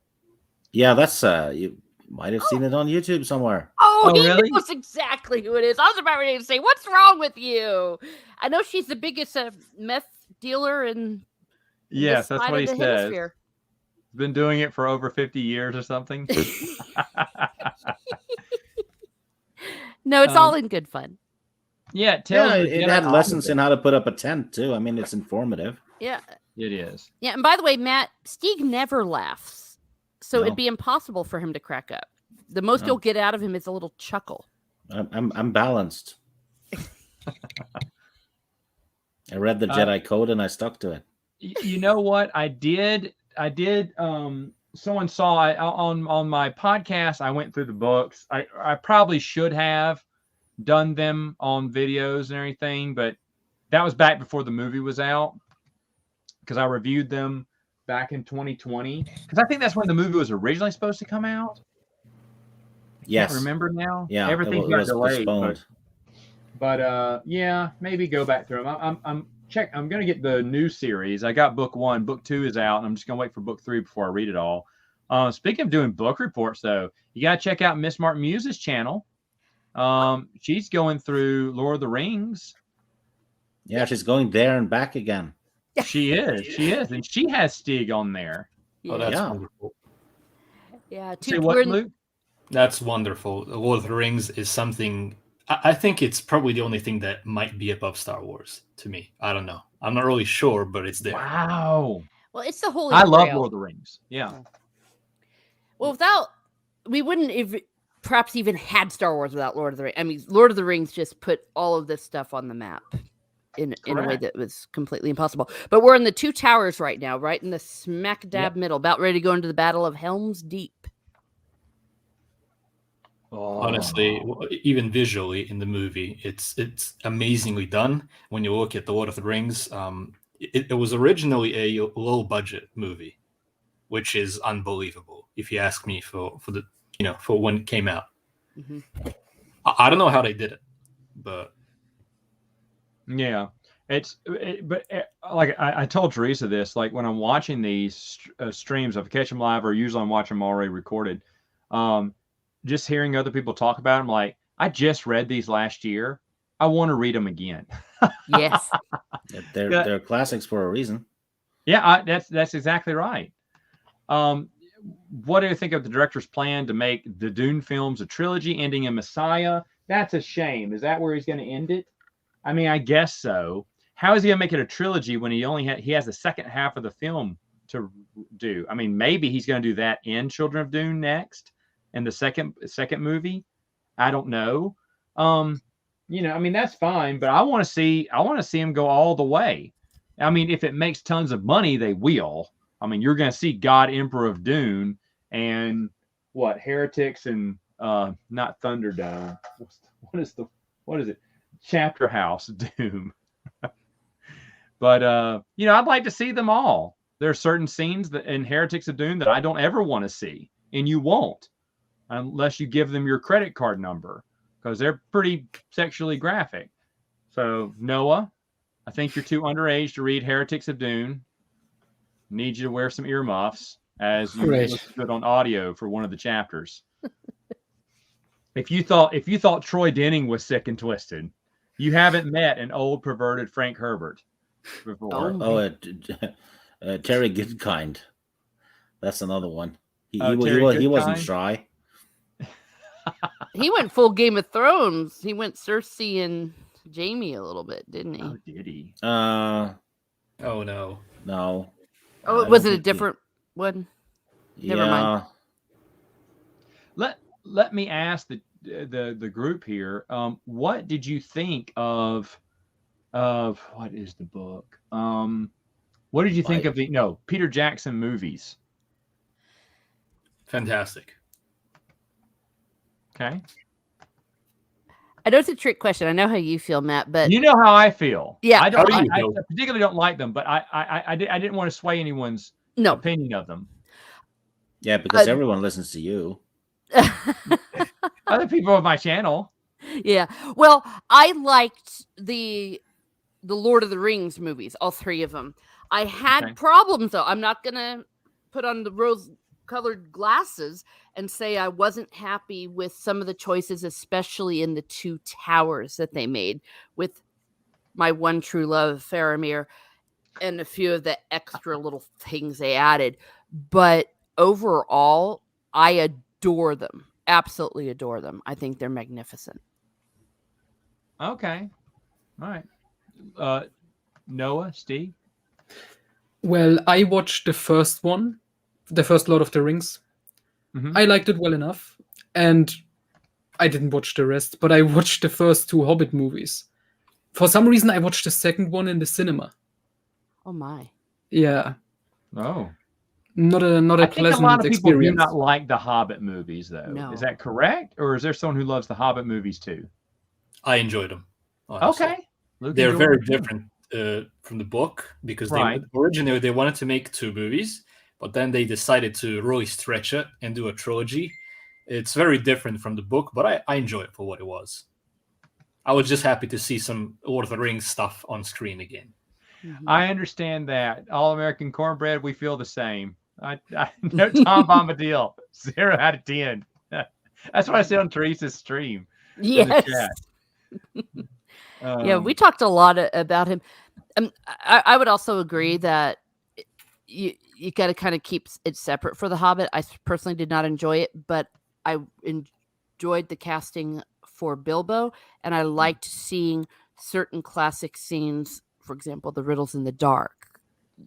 Yeah, that's you might have seen it on YouTube somewhere. Oh, he really? knows exactly who it is. I was about ready to say, "What's wrong with you?" I know she's the biggest meth dealer in yes, that's what he says. Hemisphere. Been doing it for over 50 years or something. No, it's all in good fun. Yeah, it had lessons in how to put up a tent too. I mean, it's informative. Yeah, it is. Yeah, and by the way, Matt, Stieg never laughs, so it'd be impossible for him to crack up. The most you'll get out of him is a little chuckle. I'm balanced. I read the Jedi Code and I stuck to it. You know what? I did. Someone saw on my podcast. I went through the books. I probably should have done them on videos and everything, but that was back before the movie was out because I reviewed them back in 2020 because I think that's when the movie was originally supposed to come out. Yes. Can't remember now. Yeah, everything got delayed. Postponed. But yeah, maybe go back through them. I'm going to get the new series. I got book 1. Book 2 is out. And I'm just going to wait for book 3 before I read it all. Speaking of doing book reports, though, you got to check out Miss Martin Muse's channel. She's going through Lord of the Rings. Yeah, she's going there and back again. She is. And she has Stieg on there. Oh, that's wonderful. Yeah. Say what, Luke? That's wonderful. Lord of the Rings is something... I think it's probably the only thing that might be above Star Wars to me. I don't know. I'm not really sure, but it's there. Wow. Well, it's the holy I grail. love Lord of the Rings. Yeah. Well, we wouldn't have perhaps even had Star Wars without Lord of the Rings. I mean, Lord of the Rings just put all of this stuff on the map in a way that was completely impossible. But we're in the Two Towers right now, right in the smack dab middle, about ready to go into the Battle of Helm's Deep. Honestly, even visually in the movie, it's amazingly done. When you look at the Lord of the Rings, it was originally a low budget movie, which is unbelievable if you ask me for when it came out. Mm-hmm. I don't know how they did it, but yeah, but like I told Teresa this, like when I'm watching these streams, if I catch them live or usually I'm watching them already recorded, just hearing other people talk about them, like I just read these last year. I want to read them again. Yes, they're classics for a reason. Yeah, that's exactly right. What do you think of the director's plan to make the Dune films a trilogy ending in Messiah? That's a shame. Is that where he's going to end it? I mean, I guess so. How is he going to make it a trilogy when he has the second half of the film to do? I mean, maybe he's going to do that in Children of Dune next. In the second movie, I don't know. I mean, that's fine, but I want to see him go all the way. I mean, if it makes tons of money, they will. I mean, you're going to see God Emperor of Dune and what Heretics and not Thunderdome. What is it? Chapter House Doom. But I'd like to see them all. There are certain scenes that in Heretics of Dune that I don't ever want to see, and you won't unless you give them your credit card number because they're pretty sexually graphic. So Noah, I think you're too underage to read Heretics of Dune. Need you to wear some earmuffs as you Great. listen to it on audio for one of the chapters. If you thought Troy Denning was sick and twisted, you haven't met an old perverted Frank Herbert before. Terry Goodkind. That's another one. He Terry wasn't Goodkind? shy. He went full Game of Thrones. He went Cersei and Jamie a little bit, didn't he? Oh, did he? Oh no. No. Oh, I was don't it a think he- different one? Yeah. Never mind. Let me ask the group here. What did you think of what is the book? What did you think of the Peter Jackson movies? Fantastic. Okay. I know it's a trick question. I know how you feel, Matt, but You know how I feel. Yeah. I don't. How do you I feel? particularly don't like them, but I didn't want to sway anyone's no. opinion of them. Yeah, because everyone listens to you. Other people on my channel. Yeah. Well, I liked the Lord of the Rings movies, all three of them. I had Okay. problems though. I'm not gonna put on the rose-colored glasses and say I wasn't happy with some of the choices, especially in the Two Towers that they made with my one true love, Faramir, and a few of the extra little things they added. But overall, I adore them. Absolutely adore them. I think they're magnificent. Okay. All right. Noah, Steve. Well, I watched the first one, the first Lord of the Rings. Mhm. I liked it well enough, and I didn't watch the rest, but I watched the first two Hobbit movies. For some reason, I watched the second one in the cinema. Oh my. Yeah, Oh. not a I think a pleasant lot of people do experience. not like the Hobbit movies, though. No. Is that correct, or is there someone who loves the Hobbit movies too? I enjoyed them. honestly. Okay. Luke They're enjoyed very it, too. different from the book because Right. originally they wanted to make 2 movies, but then they decided to really stretch it and do a trilogy. It's very different from the book, but I enjoy it for what it was. I was just happy to see some Lord of the Rings stuff on screen again. Mhm. I understand that. All American Cornbread, we feel the same. I know Tom Bombadil, 0 out of 10. That's what I said on Teresa's stream. in the Yes. chat. Yeah, we talked a lot about him. I would also agree that you got to kind of keep it separate for The Hobbit. I personally did not enjoy it, but I enjoyed the casting for Bilbo, and I liked seeing certain classic scenes, for example, the riddles in the dark.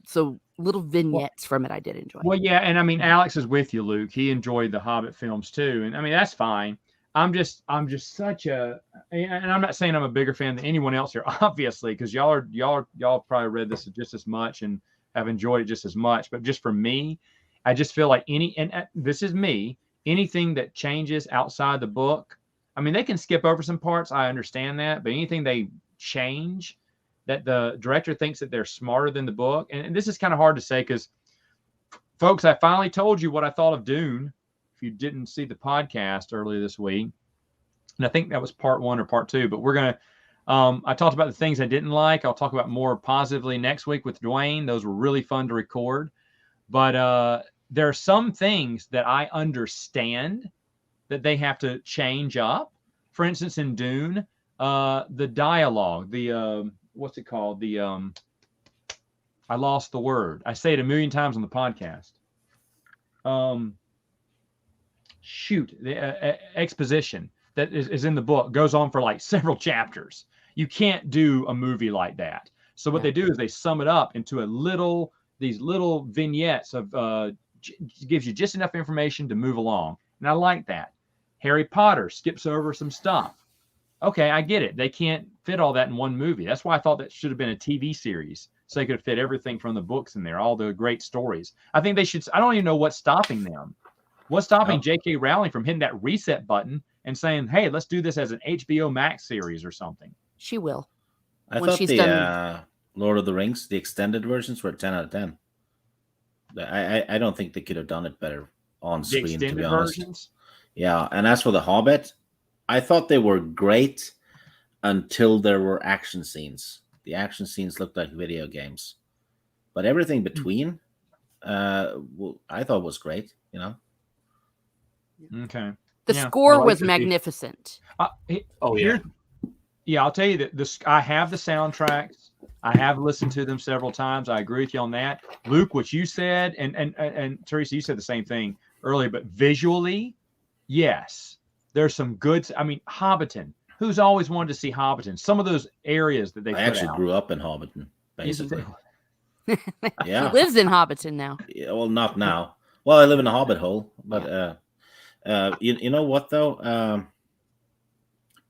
So little vignettes from it I did enjoy. Well, yeah, and I mean, Alex is with you, Luke. He enjoyed the Hobbit films too, and I mean that's fine. I'm just such a, and I'm not saying I'm a bigger fan than anyone else here, obviously, because y'all probably read this just as much and have enjoyed it just as much. But just for me, I just feel like this is me. Anything that changes outside the book, I mean, they can skip over some parts. I understand that, but anything they change that the director thinks that they're smarter than the book, and this is kind of hard to say because, folks, I finally told you what I thought of Dune. If you didn't see the podcast earlier this week, and I think that was part 1 or part 2, but we're going to, I talked about the things I didn't like. I'll talk about more positively next week with Dwayne. Those were really fun to record, but there are some things that I understand that they have to change up. For instance, in Dune, the dialogue, the, what's it called? The, I lost the word. I say it a million times on the podcast. The exposition that is in the book goes on for like several chapters. You can't do a movie like that. So what they do is they sum it up into these little vignettes of gives you just enough information to move along. And I like that. Harry Potter skips over some stuff. Okay, I get it. They can't fit all that in one movie. That's why I thought that should have been a TV series, so they could fit everything from the books in there, all the great stories. I think they should. I don't even know what's stopping them. What's stopping J.K. Rowling from hitting that reset button and saying, "Hey, let's do this as an HBO Max series or something"? She will. I When thought she's the done- Lord of the Rings, the extended versions were 10 out of 10. I don't think they could have done it better on The screen, to extended be honest. versions. Yeah, and as for The Hobbit, I thought they were great until there were action scenes. The action scenes looked like video games, but everything between, I thought was great. You know. Okay. The Yeah, score I like was to see- magnificent. Oh, yeah. Here- yeah. I'll tell you that this. I have the soundtracks. I have listened to them several times. I agree with you on that, Luke. What you said, and Teresa, you said the same thing earlier. But visually, yes, there's some good. I mean, Hobbiton. Who's always wanted to see Hobbiton? Some of those areas that they I put actually out. grew up in Hobbiton, basically. Yeah. He lives in Hobbiton now. Yeah, well, not now. Well, I live in a hobbit hole, but you know what though?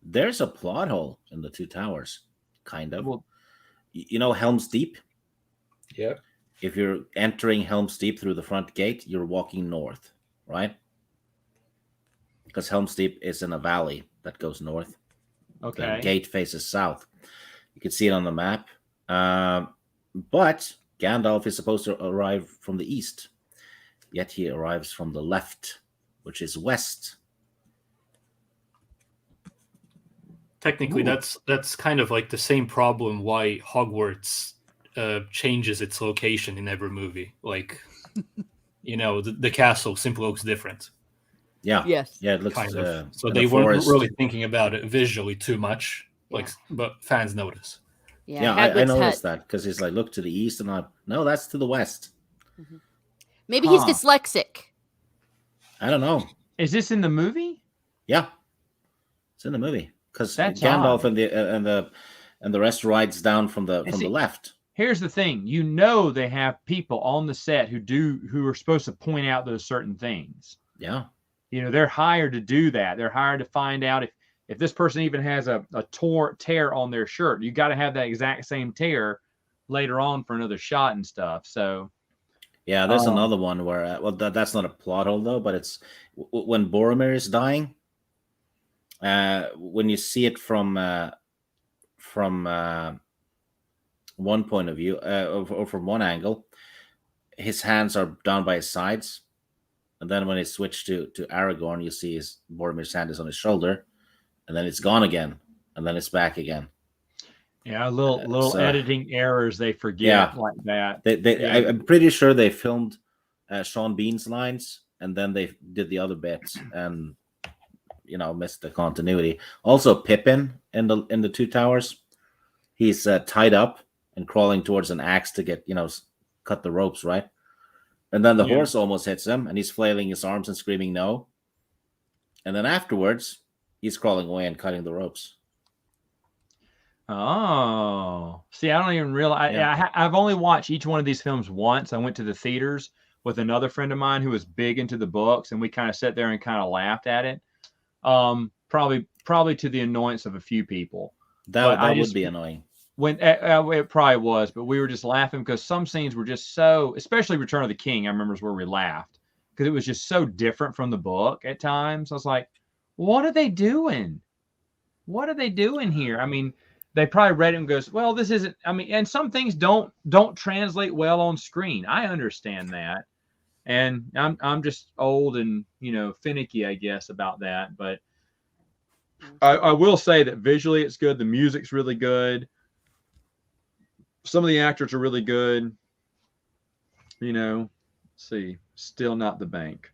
There's a plot hole in the Two Towers, kind of. Well, You know Helm's Deep? Yeah. If you're entering Helm's Deep through the front gate, you're walking north, right? Because Helm's Deep is in a valley that goes north. okay. The gate faces south. You can see it on the map. But Gandalf is supposed to arrive from the east, yet he arrives from the left, which is west. Technically, Ooh. that's kind of like the same problem why Hogwarts changes its location in every movie. Like, the castle simply looks different. Yeah, Yes. yeah, it looks Kind of. So in they a weren't forest. really thinking about it visually too much. But fans notice. Yeah, I Hagrid's noticed hut. that because he's like, look to the east, and I'm no, that's to the west. Maybe he's Huh. dyslexic. I don't know. Is this in the movie? Yeah, it's in the movie because That's Gandalf odd. and the rest rides down from the see- left. Here's the thing. They have people on the set who are supposed to point out those certain things. Yeah, They're hired to do that. They're hired to find out if this person even has a tear on their shirt. You got to have that exact same tear later on for another shot and stuff. So yeah. There's another one where that's not a plot hole though, but it's when Boromir is dying. When you see it from one point of view or from one angle, his hands are down by his sides, and then when it switched to Aragorn, you see Boromir's hand is on his shoulder, and then it's gone again, and then it's back again. yeah, little so- editing errors they forget Yeah. like that. They I'm pretty sure they filmed Sean Bean's lines, and then they did the other bits, and missed the continuity. Also, Pippin in the Two Towers, he's tied up and crawling towards an axe to get cut the ropes, right? And then the Yeah. horse almost hits him, and he's flailing his arms and screaming no. And then afterwards, he's crawling away and cutting the ropes. Oh, see, I don't even realize. Yeah. I've only watched each one of these films once. I went to the theaters with another friend of mine who was big into the books, and we kind of sat there and kind of laughed at it. Probably to the annoyance of a few people. But That would be annoying. When it probably was, but we were just laughing because some scenes were just so, especially Return of the King. I remember is where we laughed because it was just so different from the book at times. I was like, what are they doing? What are they doing here? I mean, they probably read it and goes, well, this isn't. I mean, and some things don't translate well on screen. I understand that, and I'm just old and finicky, I guess, about that. But I will say that visually it's good. The music's really good. Some of the actors are really good. Let's see, still not the bank.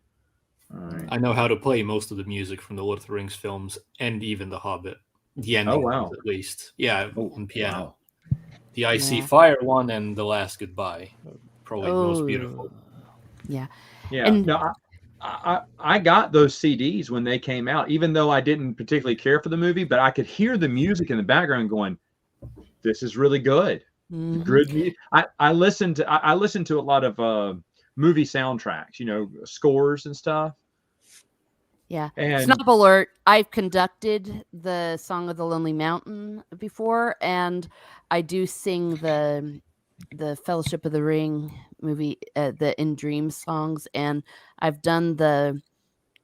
All right. I know how to play most of the music from the Lord of the Rings films and even The Hobbit. The ending, wow. ones, at least. Yeah, Oh, on piano. wow. The I See Yeah. Fire one and The Last Goodbye. Probably the most beautiful. Yeah. Yeah. And- No, I got those CDs when they came out, even though I didn't particularly care for the movie, but I could hear the music in the background going, this is really good. Mhm. Good music. I listened to a lot of movie soundtracks, scores and stuff. Yeah. And Snob alert. I've conducted the Song of the Lonely Mountain before, and I do sing the Fellowship of the Ring movie, the In Dreams songs, and I've done the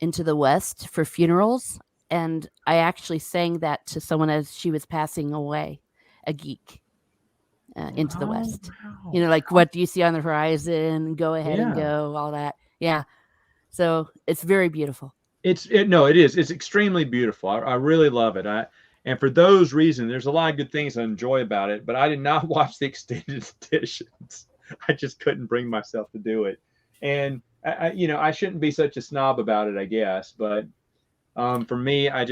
Into the West for funerals, and I actually sang that to someone as she was passing away, a geek. Into the West. wow. You know, like what do you see on the horizon? Go ahead and Yeah. go, all that. Yeah. So it's very beautiful. No, it is. It's extremely beautiful. I really love it. And for those reasons, there's a lot of good things I enjoy about it. But I did not watch the extended editions. I just couldn't bring myself to do it. And I shouldn't be such a snob about it, I guess. But for me, I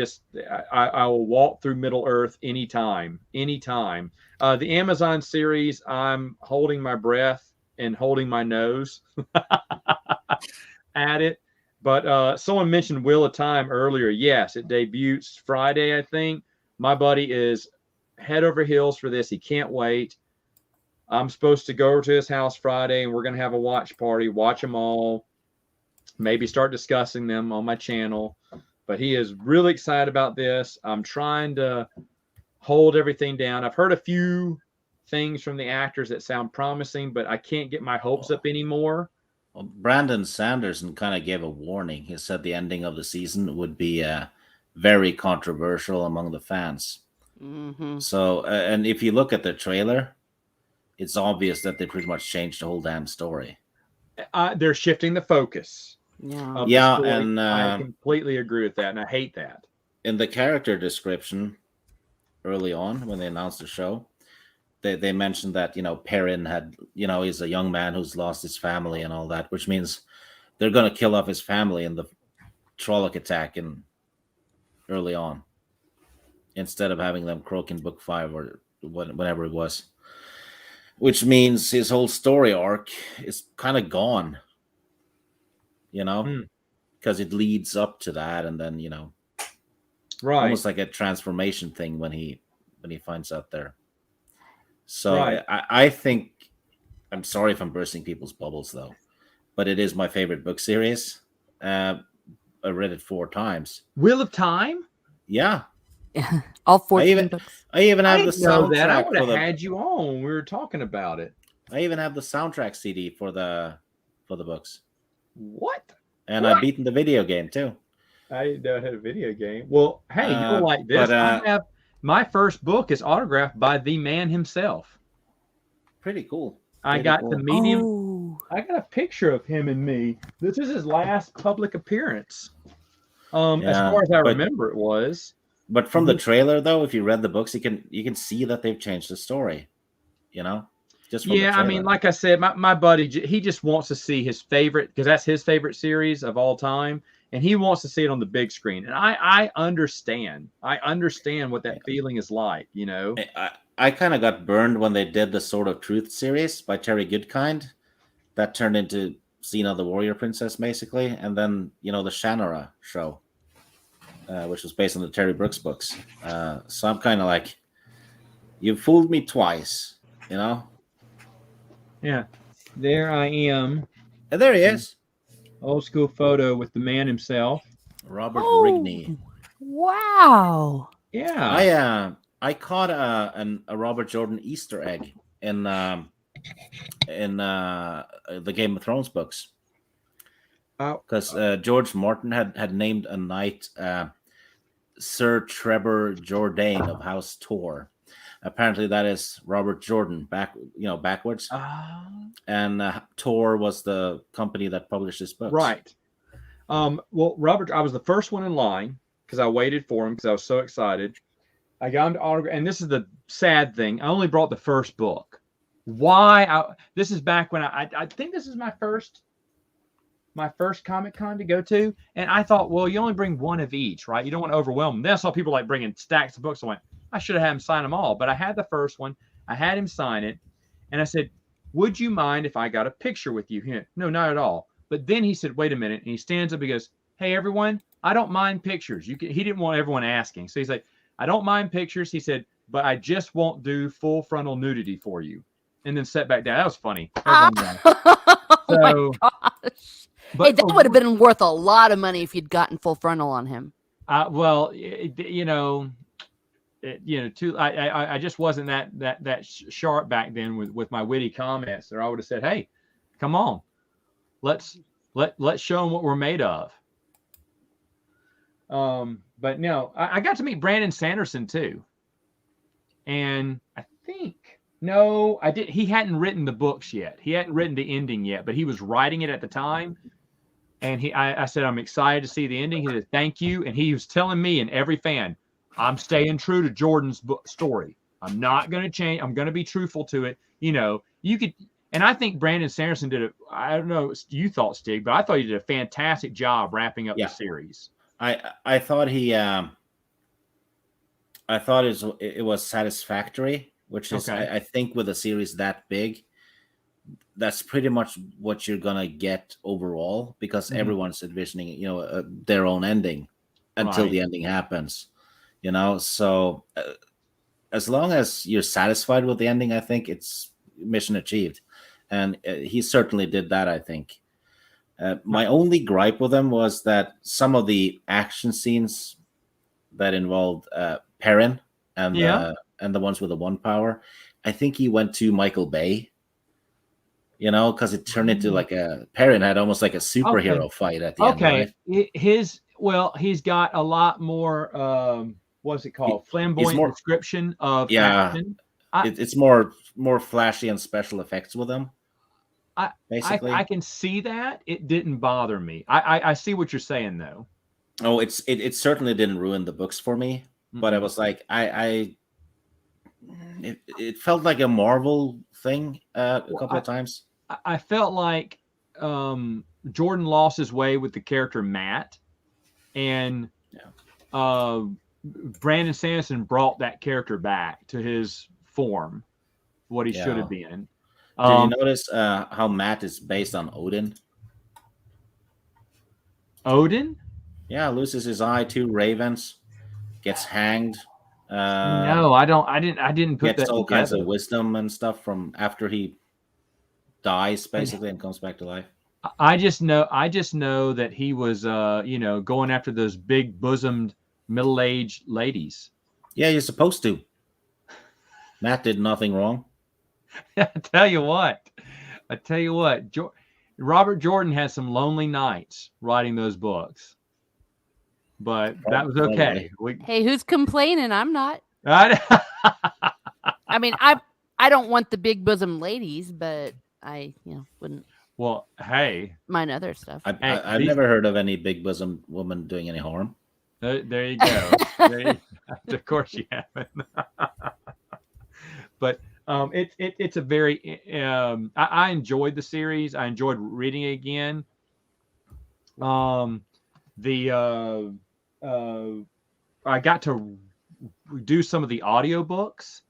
will walk through Middle Earth anytime. The Amazon series, I'm holding my breath and holding my nose at it. But someone mentioned Wheel of Time earlier. Yes, it debuts Friday, I think. My buddy is head over heels for this. He can't wait. I'm supposed to go over to his house Friday, and we're going to have a watch party, watch them all, maybe start discussing them on my channel. But he is really excited about this. I'm trying to hold everything down. I've heard a few things from the actors that sound promising, but I can't get my hopes up anymore. Well, Brandon Sanderson kind of gave a warning. He said the ending of the season would be very controversial among the fans. Mm-hmm. So, and if you look at the trailer, it's obvious that they pretty much changed the whole damn story. They're shifting the focus. Yeah. Yeah, story. and I completely agree with that, and I hate that. in the character description early on when they announced the show, they mentioned that Perrin had he's a young man who's lost his family and all that, which means they're going to kill off his family in the Trolloc attack early on, instead of having them croak in book 5 or whenever it was, which means his whole story arc is kind of gone, because it leads up to that, and then Right. almost like a transformation thing when he finds out there. So Right. I think, I'm sorry if I'm bursting people's bubbles though, but it is my favorite book series. I read it 4 times. Wheel of Time? Yeah. All 14 books. I even have the I know that. I soundtrack would for have the. had you on when we were talking about it. I even have the soundtrack CD for the books, What? and I've beaten the video game too. I don't have a video game. Well, hey, you'll like this. but, I have my first book is autographed by the man himself. Pretty cool. I Pretty got cool. to meet him. Oh. I got a picture of him and me. This is his last public appearance. As Yeah, far as I but- remember, it was. But from the trailer, though, if you read the books, you can see that they've changed the story. Just from the Yeah, I mean, trailer. like I said, my buddy, he just wants to see his favorite, because that's his favorite series of all time, and he wants to see it on the big screen. And I understand. I understand what that feeling is like, I kind of got burned when they did the Sword of Truth series by Terry Goodkind. That turned into Xena the Warrior Princess, basically. And then, the Shannara show, which was based on the Terry Brooks books. So I'm kind of like, you fooled me twice, Yeah. There I am. And there he is. Old school photo with the man himself. Robert Oh. Rigney. Wow. Yeah. I caught a Robert Jordan Easter egg in the Game of Thrones books, because George Martin had named a knight Sir Trevor Jourdain of House Tor. Apparently, that is Robert Jordan backwards, and Tor was the company that published his books. Right. Well, Robert, I was the first one in line because I waited for him because I was so excited. I got him to autograph, and this is the sad thing. I only brought the first book. Why? This is back when I think this is my first Comic-Con to go to, and I thought, well, you only bring one of each, right? You don't want to overwhelm them. Then I saw people like bringing stacks of books. I went, I should have had him sign them all, but I had the first one. I had him sign it, and I said, would you mind if I got a picture with you? He went, no, not at all. But then he said, wait a minute, and he stands up and goes, hey, everyone, I don't mind pictures. He didn't want everyone asking, so he's like, I don't mind pictures. He said, but I just won't do full frontal nudity for you. And then sat back down. That was funny. That was Oh so, my gosh. Hey, that would have been worth a lot of money if you'd gotten full frontal on him. Well, I just wasn't that sharp back then with my witty comments. Or I would have said, "Hey, come on, let's show them what we're made of." But no, I got to meet Brandon Sanderson too, and I think no, I did. He hadn't written the books yet. He hadn't written the ending yet, but he was writing it at the time. And I said, I'm excited to see the ending. He said, thank you. And he was telling me and every fan, I'm staying true to Jordan's story. I'm not going to change. I'm going to be truthful to it. You could, and I think Brandon Sanderson did it. I don't know what you thought, Stig, but I thought he did a fantastic job wrapping up the series. I thought it was satisfactory, which is, Okay. I think with a series that big, that's pretty much what you're gonna get overall, because everyone's envisioning, their own ending until the ending happens, So as long as you're satisfied with the ending, I think it's mission achieved, and he certainly did that. I think. My only gripe with him was that some of the action scenes that involved Perrin and the ones with the one power, I think he went to Michael Bay. Because it turned into like Perrin had almost like a superhero fight at the end, right? He's got a lot more, what's it called? Flamboyant description of action. It's more flashy and special effects with him. Basically, I can see that. It didn't bother me. I see what you're saying, though. Oh, it certainly didn't ruin the books for me, but I was like, it felt like a Marvel thing a couple of times. I felt like Jordan lost his way with the character Matt, and Brandon Sanderson brought that character back to his form, what he should have been. Did you notice how Matt is based on Odin? Odin? Yeah, loses his eye, 2 ravens, gets hanged. No, I didn't put that gets all together. kinds of wisdom and stuff from after he dies, basically, and comes back to life. I just know that he was going after those big bosomed middle-aged ladies. Yeah, you're supposed to. Matt did nothing wrong. I tell you what, Robert Jordan had some lonely nights writing those books, but that was okay. Hey, who's complaining? I'm not. I mean, I don't want the big bosom ladies, but I wouldn't. Well, hey, mind other stuff. I've never heard of any big bosom woman doing any harm. There you go. Of course you haven't. But it's a very I enjoyed the series. I enjoyed reading it again. I got to do some of the audiobooks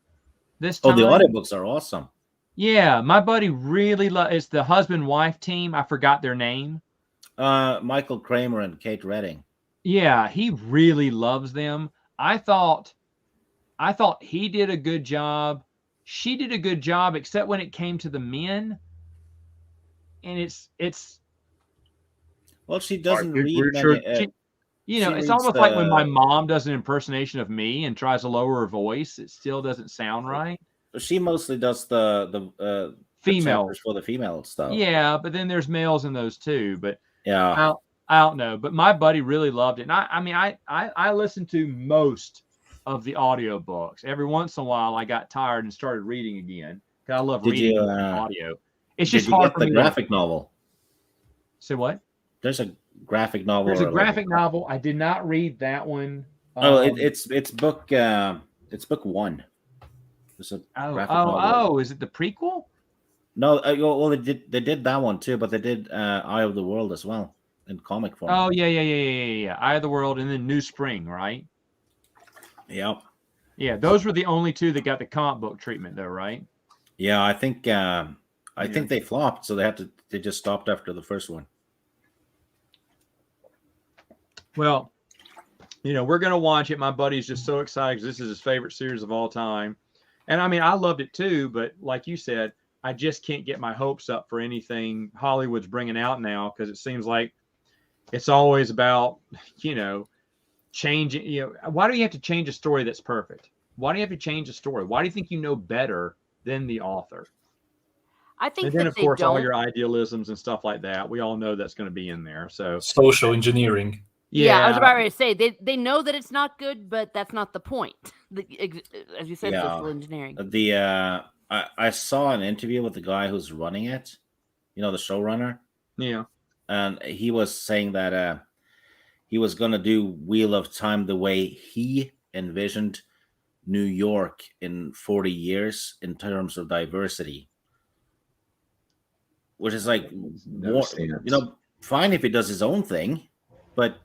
this time. Oh, the audiobooks are awesome. Yeah, my buddy really it's the husband-wife team. I forgot their name. Michael Kramer and Kate Redding. Yeah, he really loves them. I thought he did a good job. She did a good job, except when it came to the men. And it's well, she doesn't read many, it's almost like when my mom does an impersonation of me and tries to lower her voice, it still doesn't sound right. She mostly does the female for the female stuff. Yeah, but then there's males in those too. But yeah, I don't know. But my buddy really loved it. And I listened to most of the audiobooks. Every once in a while, I got tired and started reading again because I love reading audio. It's just hard for me. The graphic novel. Say what? There's a graphic novel. There's a graphic novel. I did not read that one. It's book 1. There's a graphic novel. Is it the prequel? No, well they did that one too, but they did Eye of the World as well in comic form. Oh yeah. Eye of the World and then New Spring, right? Yep. Yeah, those were the only 2 that got the comic book treatment, though, right? Yeah, I think they flopped, so they just stopped after the first one. Well, we're gonna watch it. My buddy's just so excited because this is his favorite series of all time, and I mean, I loved it too. But like you said, I just can't get my hopes up for anything Hollywood's bringing out now, because it seems like it's always about, changing. Why do you have to change a story that's perfect? Why do you have to change a story? Why do you think you know better than the author? I think And then, that of they course, all don't. your idealisms and stuff like that. We all know that's going to be in there. So Social engineering. Yeah, I was about to say they know that it's not good, but that's not the point. As you said, Yeah. social engineering. I saw an interview with the guy who's running it, the showrunner, Yeah. and he was saying that he was going to do Wheel of Time the way he envisioned New York in 40 years in terms of diversity, which is like, No sense. fine if he does his own thing, but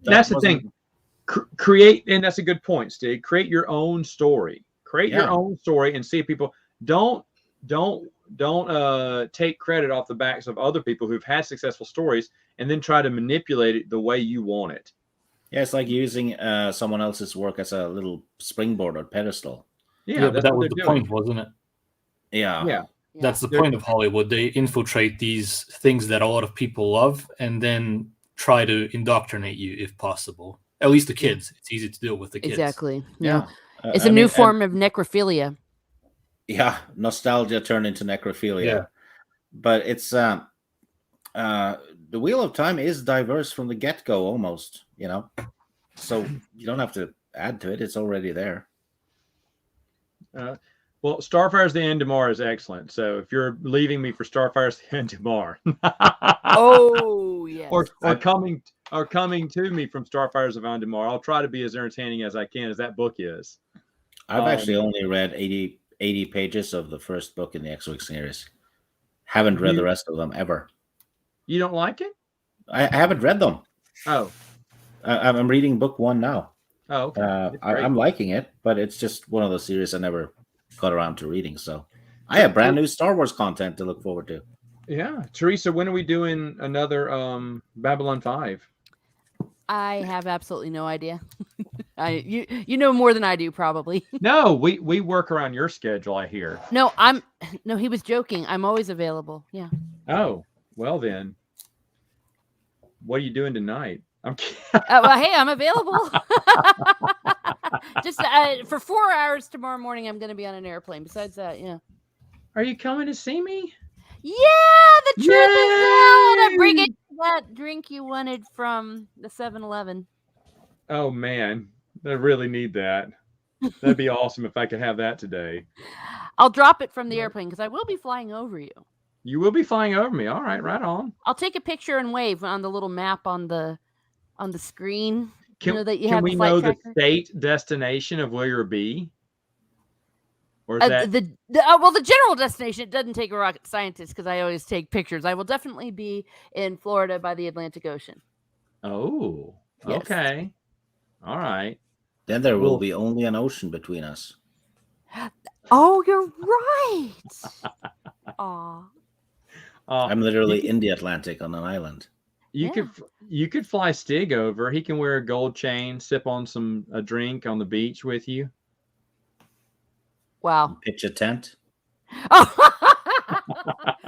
that's the thing. Create, and that's a good point, Steve. Create your own story. Create your own story, and see if people don't take credit off the backs of other people who've had successful stories, and then try to manipulate it the way you want it. Yeah, it's like using someone else's work as a little springboard or pedestal. Yeah, but that was the point, wasn't it? Yeah. That's the point of Hollywood. They infiltrate these things that a lot of people love, and then try to indoctrinate you if possible. At least the kids. It's easy to deal with the kids. Exactly. Yeah. It's a new form of necrophilia. Yeah, nostalgia turned into necrophilia. Yeah. But it's the Wheel of Time is diverse from the get-go almost, So you don't have to add to it. It's already there. Well, Starfire's the End Tomorrow is excellent. So if you're leaving me for Starfire's the End Tomorrow, oh yes, or coming to me from Starfire's the End Tomorrow, I'll try to be as entertaining as I can, as that book is. I've actually only read 80 pages of the first book in the X-Wing series. Haven't read the rest of them ever. You don't like it? I haven't read them. Oh, I'm reading book 1 now. Oh, okay. I'm liking it, but it's just one of those series I never got around to reading. So I have brand new Star Wars content to look forward to. Yeah, Teresa, when are we doing another Babylon 5? I have absolutely no idea. You know more than I do, probably. No, we work around your schedule, I hear. No, he was joking. I'm always available. Yeah. Oh, well then. What are you doing tonight? I'm kidding. Well, hey, I'm available. Just for 4 hours tomorrow morning, I'm going to be on an airplane. Besides that, yeah. Are you coming to see me? Yeah, the trip is out. I'm bringing that drink you wanted from the 7-Eleven. Oh man, I really need that. That'd be awesome if I could have that today. I'll drop it from the airplane because I will be flying over you. You will be flying over me. All right, right on. I'll take a picture and wave on the little map on the screen. Can we know the state destination of where you'll be? Or is that the general destination? It doesn't take a rocket scientist because I always take pictures. I will definitely be in Florida by the Atlantic Ocean. Oh, yes. Okay. All right. Then there will be only an ocean between us. Oh, you're right. Aw. I'm literally in the Atlantic on an island. You could fly Stig over. He can wear a gold chain, sip on a drink on the beach with you. Wow. Pitch a tent. Oh.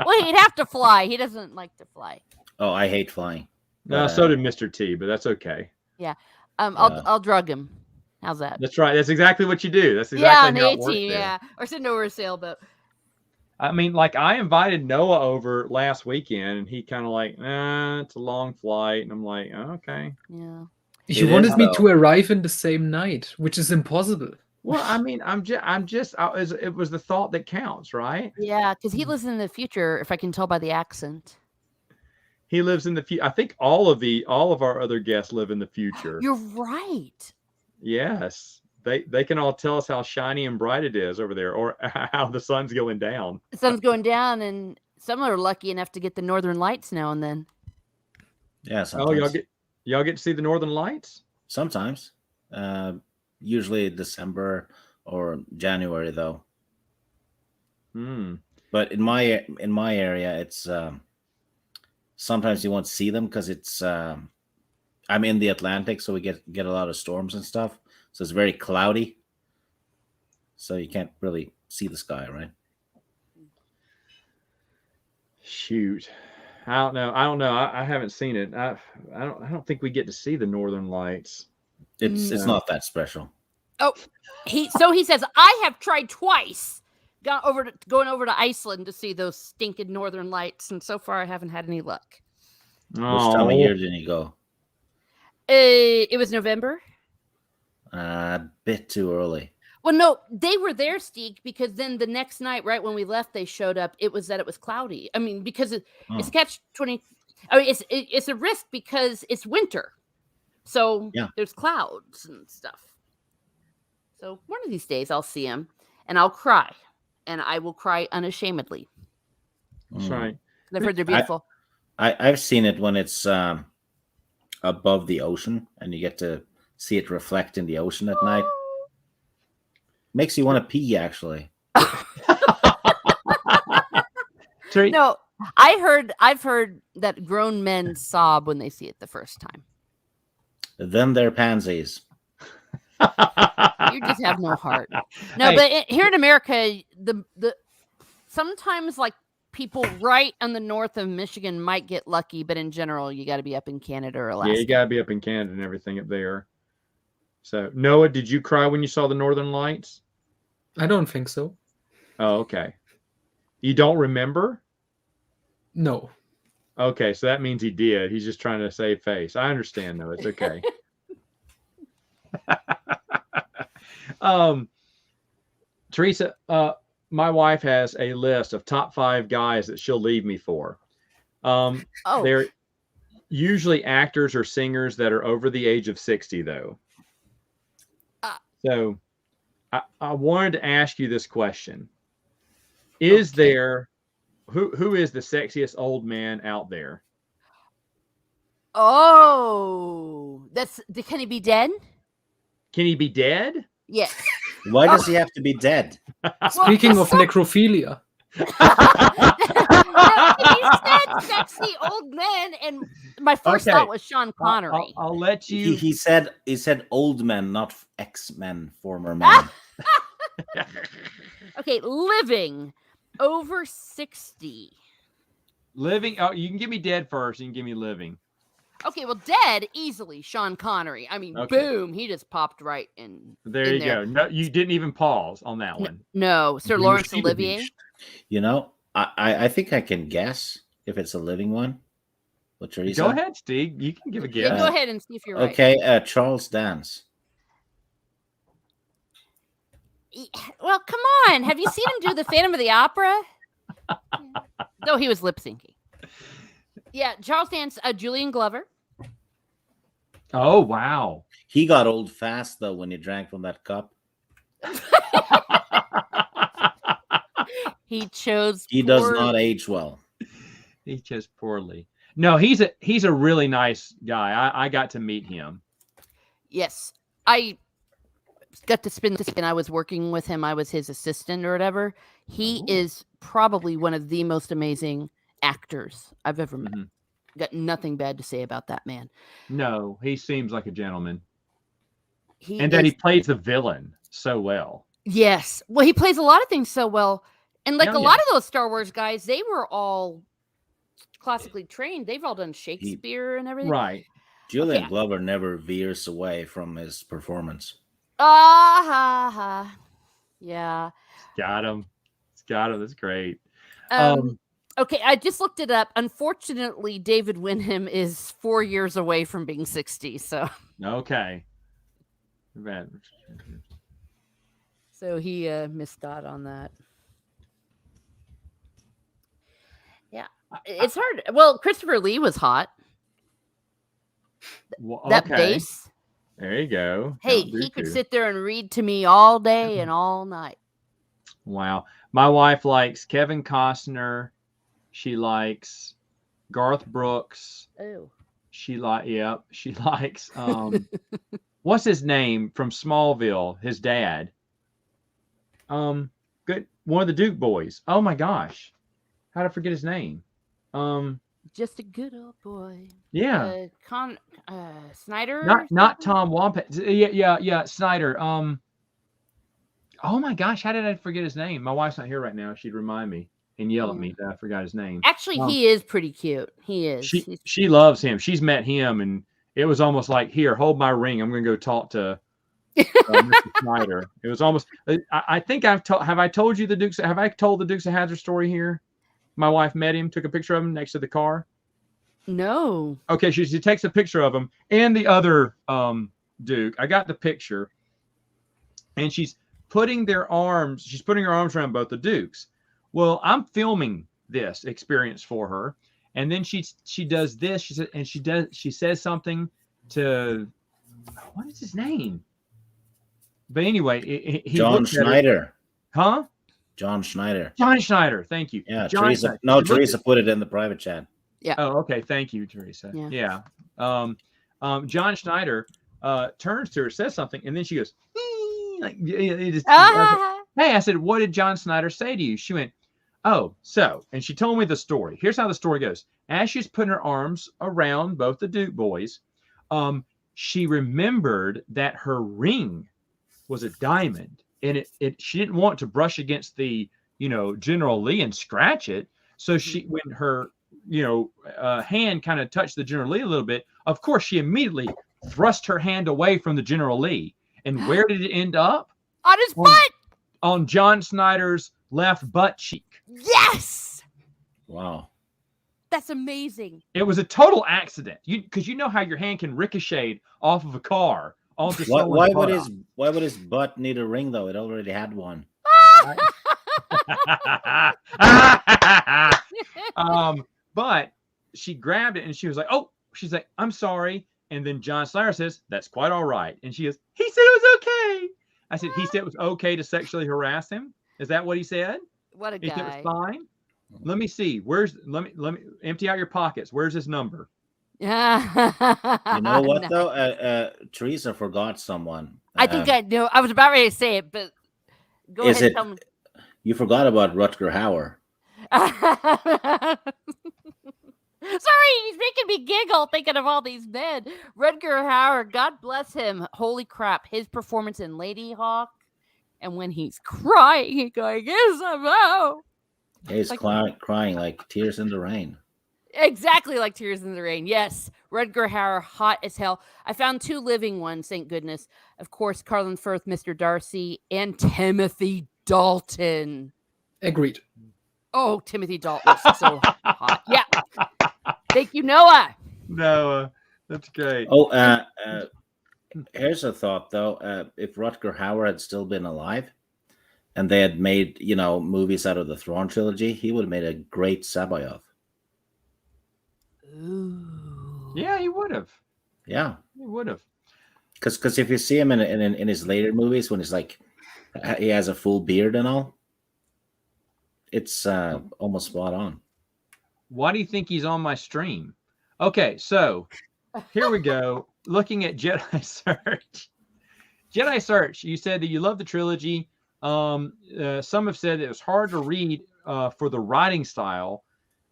Well, he'd have to fly. He doesn't like to fly. Oh, I hate flying. No, so did Mr. T, but that's okay. Yeah. I'll drug him. How's that? That's right. That's exactly what you do. That's exactly how it works. Yeah. Or send over a sailboat. I mean, like I invited Noah over last weekend, and he kind of like, it's a long flight, and I'm like, okay. Yeah. You wanted me to arrive in the same night, which is impossible. Well, I mean, it was the thought that counts, right? Yeah, because he lives in the future, if I can tell by the accent. He lives in the future. I think all of our other guests live in the future. You're right. Yes. They can all tell us how shiny and bright it is over there, or how the sun's going down. The sun's going down, and some are lucky enough to get the northern lights now and then. Yeah. Sometimes. Oh, y'all get to see the northern lights? Sometimes. Usually December or January, though. But in my area, it's sometimes you won't see them because it's I'm in the Atlantic, so we get a lot of storms and stuff. So it's very cloudy. So you can't really see the sky, right? shoot. I don't know. I haven't seen it. I don't think we get to see the Northern Lights. It's No. not that special. Oh, he says, I have tried twice going over to Iceland to see those stinking Northern Lights, and so far I haven't had any luck. Which time of year did you go? It was November. A bit too early. Well, no, they were there, Steek, because then the next night, right when we left, they showed up. It was cloudy. I mean, because it's catch-20. I mean, it's a risk because it's winter, so there's clouds and stuff. So one of these days, I'll see him, and I'll cry, and I will cry unashamedly. That's right. I've heard they're beautiful. I've seen it when it's above the ocean, and you get to see it reflect in the ocean at night. Makes you want to pee, actually. No, I've heard that grown men sob when they see it the first time. Then they're pansies. You just have no heart. No, but here in America, the sometimes like people right on the north of Michigan might get lucky, but in general, you got to be up in Canada or Alaska. Yeah, you got to be up in Canada and everything up there. So, Noah, did you cry when you saw the Northern Lights? I don't think so. Oh, okay. You don't remember? No. Okay, so that means he did. He's just trying to save face. I understand, though. It's okay. Teresa, my wife has a list of top 5 guys that she'll leave me for. They're usually actors or singers that are over the age of 60, though. So I wanted to ask you this question. Is there who is the sexiest old man out there? Oh, can he be dead? Can he be dead? Yes. Why does he have to be dead? Speaking of necrophilia. He said sexy old men, and my first thought was Sean Connery. I'll let you. He said old men, not X-Men, former men. Okay, living over 60. Living. Oh, you can give me dead first. You can give me living. Okay, well, dead easily. Sean Connery. I mean, boom, he just popped right in. There you go. No, you didn't even pause on that one. No, Sir Laurence Olivier. You know, I think I can guess if it's a living one. What's your reason? Go ahead, Steve. You can give a guess. Yeah, go ahead and see if you're right. Okay, Charles Dance. Well, come on. Have you seen him do the Phantom of the Opera? Though he was lip syncing. Yeah, Charles Dance, Julian Glover. Oh, wow. He got old fast, though, when he drank from that cup. He chose. He does not age well. He chose poorly. No, he's a really nice guy. I got to meet him. Yes, I got to spend. I was working with him. I was his assistant or whatever. He is probably one of the most amazing actors I've ever met. Mm-hmm. Got nothing bad to say about that man. No, he seems like a gentleman. He plays the villain so well. Yes. Well, he plays a lot of things so well. And like a lot of those Star Wars guys, they were all classically trained. They've all done Shakespeare and everything. Right. Julian Glover never veers away from his performance. Yeah. Got him. That's great. Okay, I just looked it up. Unfortunately, David Winham is 4 years away from being 60. So okay. So he missed out on that. Yeah, it's hard. Well, Christopher Lee was hot. That bass. There you go. Hey, he could sit there and read to me all day and all night. Wow. My wife likes Kevin Costner. She likes Garth Brooks. Oh. She likes what's his name from Smallville? His dad. Good. One of the Duke boys. Oh my gosh. How did I forget his name? Just a good old boy. Yeah. Snyder. Not Tom Wampus. Yeah. Snyder. Oh my gosh, how did I forget his name? My wife's not here right now. She'd remind me. and yell at me that I forgot his name. Actually, he is pretty cute. He is. She loves him. She's met him, and it was almost like, here, hold my ring. I'm going to go talk to Mr. Snyder. It was almost. I think I've told. Have I told you the Dukes? Have I told the Dukes of Hazzard story here? My wife met him, took a picture of him next to the car. No. Okay, she takes a picture of him and the other Duke. I got the picture, and she's putting her arms around both the Dukes. Well, I'm filming this experience for her, and then she does this. She says something to, what is his name? But anyway, he John Schneider. Huh? John Schneider. John Schneider. Thank you. Yeah, John Teresa. Schneider. No, Teresa put it in the private chat. Yeah. Oh, okay. Thank you, Teresa. Yeah. John Schneider turns to her, says something, and then she goes, like, hey, I said, what did John Schneider say to you? She went, oh, so, and she told me the story. Here's how the story goes. As she's putting her arms around both the Duke boys, she remembered that her ring was a diamond, and she didn't want to brush against the, General Lee and scratch it. So when her, hand kind of touched the General Lee a little bit, of course, she immediately thrust her hand away from the General Lee. And where did it end up? On his butt. On John Snyder's left butt cheek. Yes. Wow. That's amazing. It was a total accident. Because you know how your hand can ricochet off of a car onto why would his butt need a ring though? It already had one. But she grabbed it and she was like, oh, she's like, I'm sorry. And then John Snyder says, that's quite all right. And she goes, he said it was okay. I said, he said it was okay to sexually harass him. Is that what he said? What a he guy. said it was fine. Let me see. Let me empty out your pockets. Where's his number? You know what though? Teresa forgot someone. I think I know. I was about ready to say it, but go ahead and tell me. You forgot about Rutger Hauer. Sorry, he's making me giggle thinking of all these men. Rutger Hauer, God bless him. Holy crap. His performance in Lady Hawk, and when he's crying, he's going, yes, I'm out. He's crying like tears in the rain. Exactly like Tears in the Rain. Yes. Rutger Hauer, hot as hell. I found 2 living ones, thank goodness. Of course, Carlin Firth, Mr. Darcy, and Timothy Dalton. Agreed. Oh, Timothy Dalton is so hot. Yeah. Thank you, Noah. Noah. That's great. Oh, here's a thought though. If Rutger Hauer had still been alive and they had made, movies out of the Thrawn trilogy, he would have made a great Sabayoth. Ooh. Yeah, he would have. Yeah. He would have. Because if you see him in his later movies, when he's like, he has a full beard and all, it's almost spot on. Why do you think he's on my stream? Okay, so here we go. Looking at Jedi Search. Jedi Search, you said that you love the trilogy. Some have said it was hard to read for the writing style.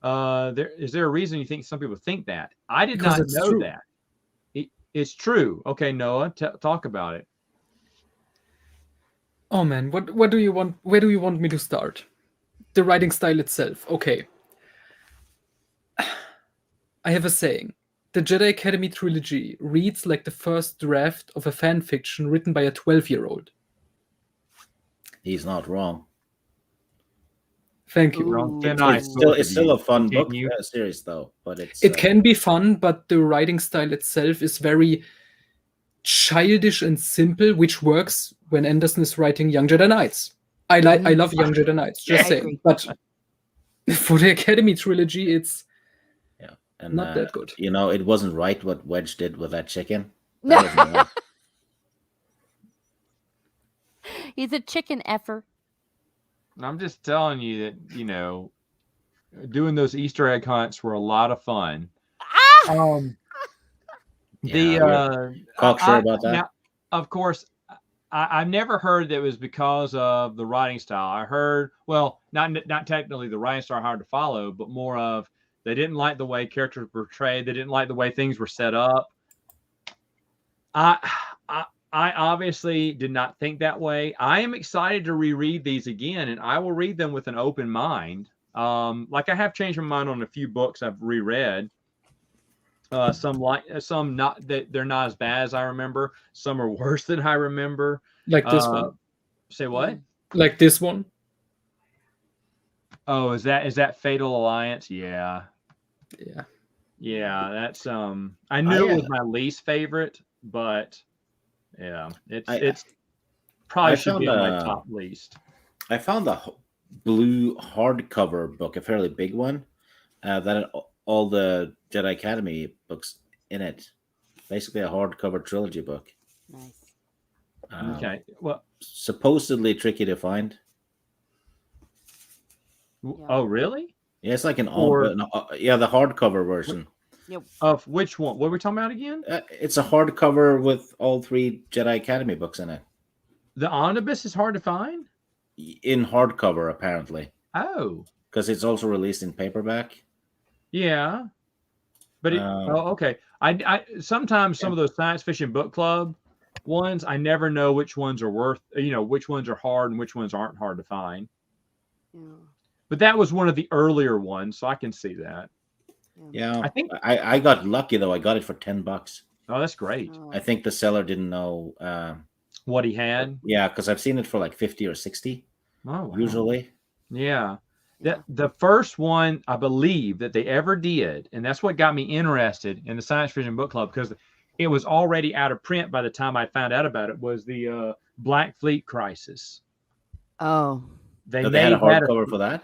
Is there a reason you think some people think that? I did not know that. It's true. Okay, Noah, talk about it. Oh man, what do you want? Where do you want me to start? The writing style itself. Okay. I have a saying. The Jedi Academy trilogy reads like the first draft of a fan fiction written by a 12-year-old. He's not wrong. Thank you. Ooh, it's still a fun book series, though. But it can be fun, but the writing style itself is very childish and simple, which works when Anderson is writing Young Jedi Knights. I love Young Jedi Knights, just saying. But for the Academy trilogy, it's not that good. It wasn't right what Wedge did with that chicken. No. Right. He's a chicken effer. I'm just telling you that, doing those Easter egg hunts were a lot of fun. Cocksure about that. Now, of course, I've never heard that it was because of the writing style. I heard, well, not technically the writing style hard to follow, but more of they didn't like the way characters were portrayed. They didn't like the way things were set up. I obviously did not think that way. I am excited to reread these again, and I will read them with an open mind. Like I have changed my mind on a few books I've reread. Some not that they're not as bad as I remember. Some are worse than I remember. Like this one. Say what? Like this one. Oh, is that Fatal Alliance? Yeah. Yeah. Yeah, that's I knew it was my least favorite, but yeah, it's probably should be on my top least. I found a blue hardcover book, a fairly big one, that had all the Jedi Academy books in it. Basically, a hardcover trilogy book. Nice. Okay. Well, supposedly tricky to find. Oh, really? Yeah, it's like the hardcover version. Yep. Of which one? What were we talking about again? It's a hardcover with all 3 Jedi Academy books in it. The omnibus is hard to find? In hardcover, apparently. Oh. Because it's also released in paperback. Yeah. But okay. I sometimes some of those science fiction book club ones, I never know which ones are which ones are hard and which ones aren't hard to find. Yeah. But that was one of the earlier ones, so I can see that. Yeah. I think I got lucky though. I got it for $10. Oh, that's great. Oh. I think the seller didn't know what he had. Yeah, because I've seen it for like 50 or 60. Oh, wow. Usually. Yeah. The first one I believe that they ever did, and that's what got me interested in the science fiction book club, because it was already out of print by the time I found out about it, was the Black Fleet Crisis. Oh. They had a hardcover for that?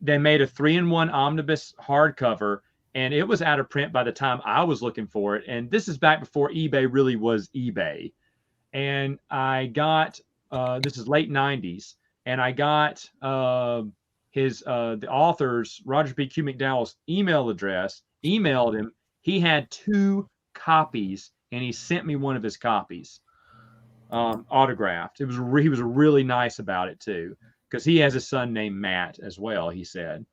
They made a 3-in-1 omnibus hardcover, and it was out of print by the time I was looking for it. And this is back before eBay really was eBay. And I got this is late 90s, and I got the author's Roger P. Q. McDowell's email address, emailed him. He had 2 copies, and he sent me one of his copies autographed. He was really nice about it too, because he has a son named Matt as well, he said.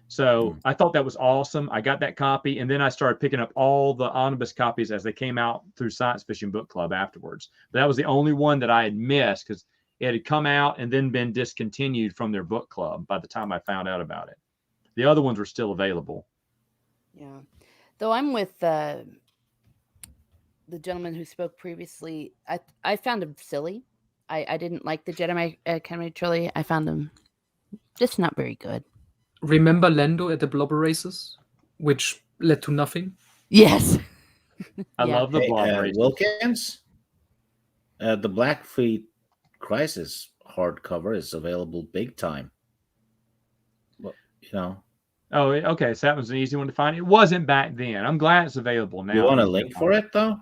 So I thought that was awesome. I got that copy, and then I started picking up all the omnibus copies as they came out through Science Fiction Book Club afterwards. But that was the only one that I had missed, because it had come out and then been discontinued from their book club by the time I found out about it. The other ones were still available. Yeah. Though I'm with the gentleman who spoke previously, I found him silly. I didn't like the Jedi Academy trilogy. I found them just not very good. Remember Lando at the Blobber races, which led to nothing? Yes. I love the Blobber races. Wilkins, the Black Fleet Crisis hardcover is available big time. Well, Oh, okay. So that was an easy one to find. It wasn't back then. I'm glad it's available now. You want a link for it, though?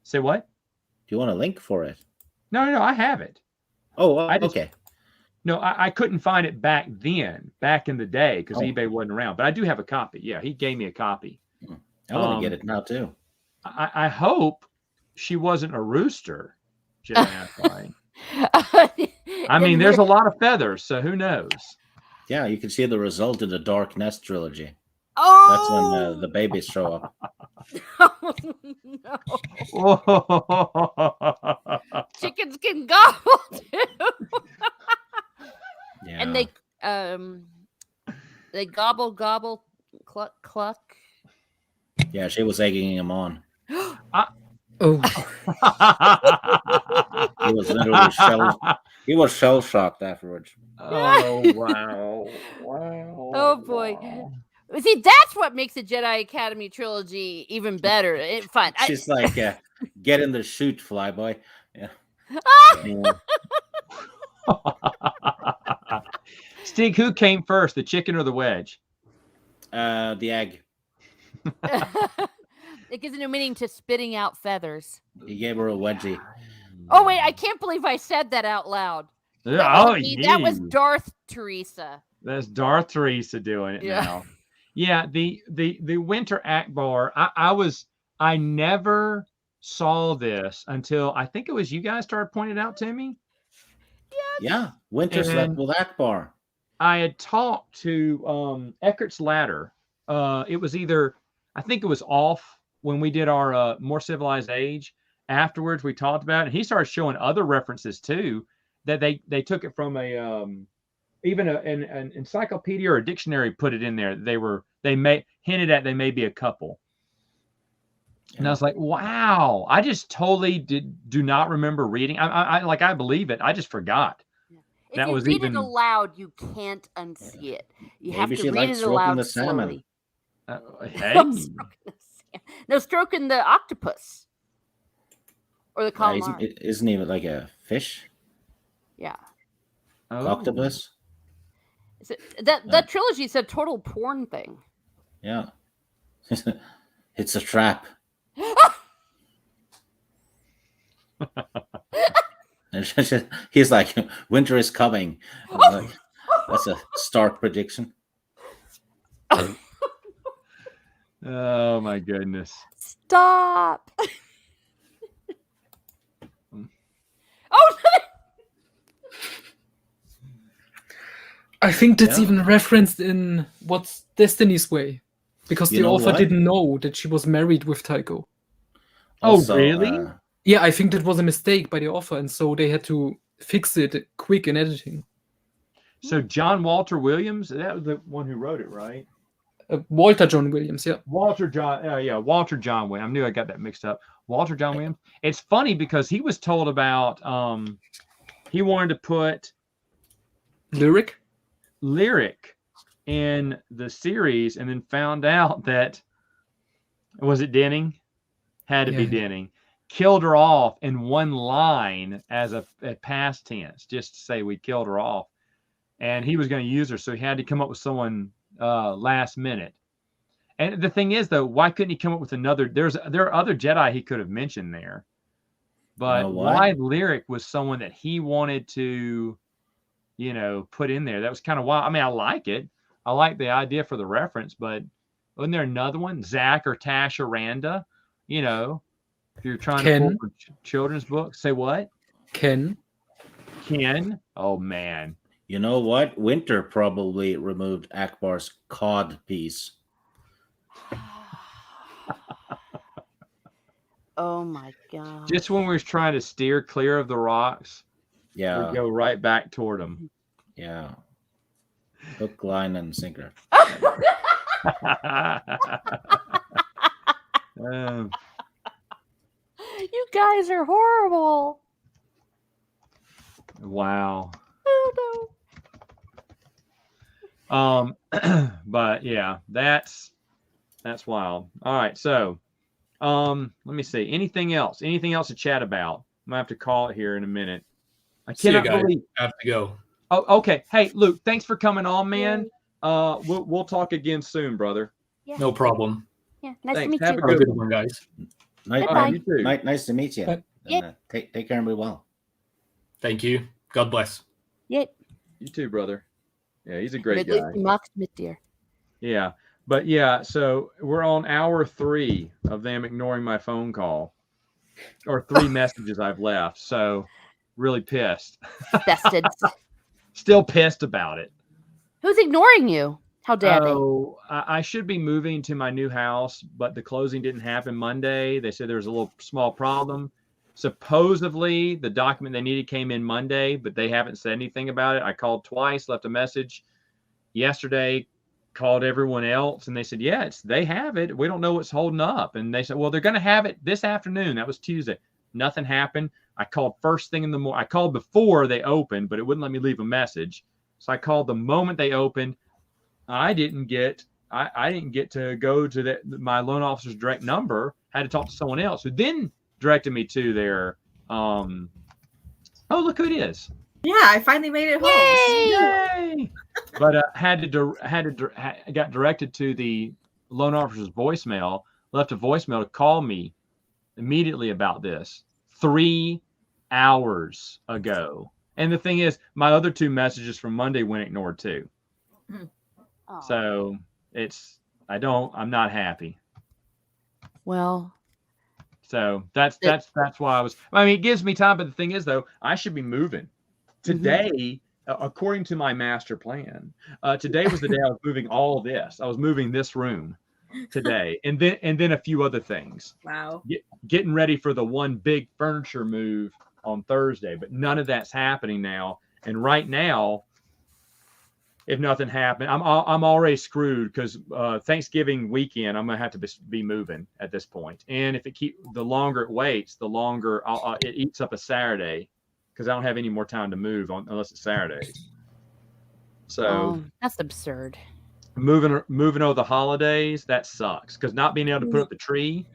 Say what? Do you want a link for it? No, I have it. Oh, okay. No, I couldn't find it back then, back in the day, because eBay wasn't around. But I do have a copy. Yeah, he gave me a copy. I want to get it now, too. I hope she wasn't a rooster, Jedi Academy. I mean, there's a lot of feathers, so who knows? Yeah, you can see the result in the Dark Nest trilogy. Oh! That's when the babies show up. No. Chickens can gobble too. Yeah. And they gobble, cluck, cluck. Yeah, she was egging him on. Oh. He was shell shocked afterwards. Oh wow. Oh boy. See, that's what makes the Jedi Academy trilogy even better. Fun. She's like, get in the chute, flyboy. Yeah. Stig, who came first, the chicken or the wedge? The egg. It gives a new meaning to spitting out feathers. He gave her a wedgie. Oh wait, I can't believe I said that out loud. That was Darth Teresa. That's Darth Teresa doing it now. Yeah, the Winter Akbar. I never saw this until I think it was you guys started pointing it out to me. Yeah, Winter slept with Akbar. I had talked to Eckert's Ladder. It was either, I think it was off when we did our More Civilized Age. Afterwards, we talked about it. And he started showing other references too, that they took it from a even an encyclopedia or a dictionary put it in there. They may hinted at they may be a couple. And I was like, wow, I just totally do not remember reading. I believe it. I just forgot. If That you was read even it aloud, you can't unsee it. You have Maybe to she read likes it stroking aloud the salmon. slowly. hey. No, stroking the octopus or the calamari. Isn't he like a fish? Yeah. Oh. Octopus? That trilogy is a total porn thing. Yeah. It's a trap. He's like, winter is coming. Like, that's a stark prediction. Oh my goodness. Stop. Oh, I think that's even referenced in What's Destiny's Way, because the author didn't know that she was married with Tycho. Also, really? Yeah, I think that was a mistake by the author, and so they had to fix it quick in editing. So John Walter Williams, that was the one who wrote it, right? Walter John Williams, yeah. Walter John Williams. I knew I got that mixed up. Walter John Williams. It's funny because he was told about he wanted to put lyric in the series, and then found out that was it Denning? Had to be Denning. Killed her off in one line as a past tense, just to say we killed her off. And he was going to use her, so he had to come up with someone last minute. And the thing is, though, why couldn't he come up with another? There are other Jedi he could have mentioned there, but why Lyric was someone that he wanted to, put in there. That was kind of wild. I mean, I like it. I like the idea for the reference, but wasn't there another one, Zach or Tash or Randa? If you're trying to pull for children's books, say what? Ken. Oh man. You know what? Winter probably removed Akbar's cod piece. Oh my god. Just when we were trying to steer clear of the rocks, we go right back toward them. Yeah. Hook, line, and sinker. You guys are horrible. Wow. Oh no. But yeah, that's wild. All right, so let me see. Anything else to chat about? I'm gonna have to call it here in a minute. I cannot believe I have to go. Oh, okay. Hey, Luke, thanks for coming on, man. We'll talk again soon, brother. Yeah. No problem. Yeah, nice Thanks. to meet Have you. a good one, guys. Nice to meet you. And, take care and be well. Thank you. God bless. Yep. You too, brother. Yeah, he's a great guy. Yeah. But yeah, so we're on hour 3 of them ignoring my phone call, or 3 messages I've left. So really pissed. Bested. Still pissed about it. Who's ignoring you? How dare they? Oh, I should be moving to my new house, but the closing didn't happen Monday. They said there was a little small problem. Supposedly, the document they needed came in Monday, but they haven't said anything about it. I called twice, left a message yesterday, called everyone else, and they said, yes, they have it. We don't know what's holding up. And they said, well, they're going to have it this afternoon. That was Tuesday. Nothing happened. I called first thing in the morning. I called before they opened, but it wouldn't let me leave a message. So I called the moment they opened. I didn't get to go to my loan officer's direct number. Had to talk to someone else who then directed me to their oh, look who it is. Yeah, I finally made it home. Yay! But got directed to the loan officer's voicemail, left a voicemail to call me immediately about this 3 hours ago. And the thing is, my other 2 messages from Monday went ignored too. Oh. So I'm not happy. Well, so that's why it gives me time. But the thing is, though, I should be moving today, according to my master plan. Today was the day I was moving all of this. I was moving this room today, and then a few other things. Wow. Getting ready for the one big furniture move on Thursday, but none of that's happening now. And right now, if nothing happened. I'm already screwed because Thanksgiving weekend I'm gonna have to be moving at this point. And if the longer it waits, the longer it eats up a Saturday because I don't have any more time to move unless it's Saturdays. So that's absurd. Moving over the holidays, that sucks because not being able to put up the tree.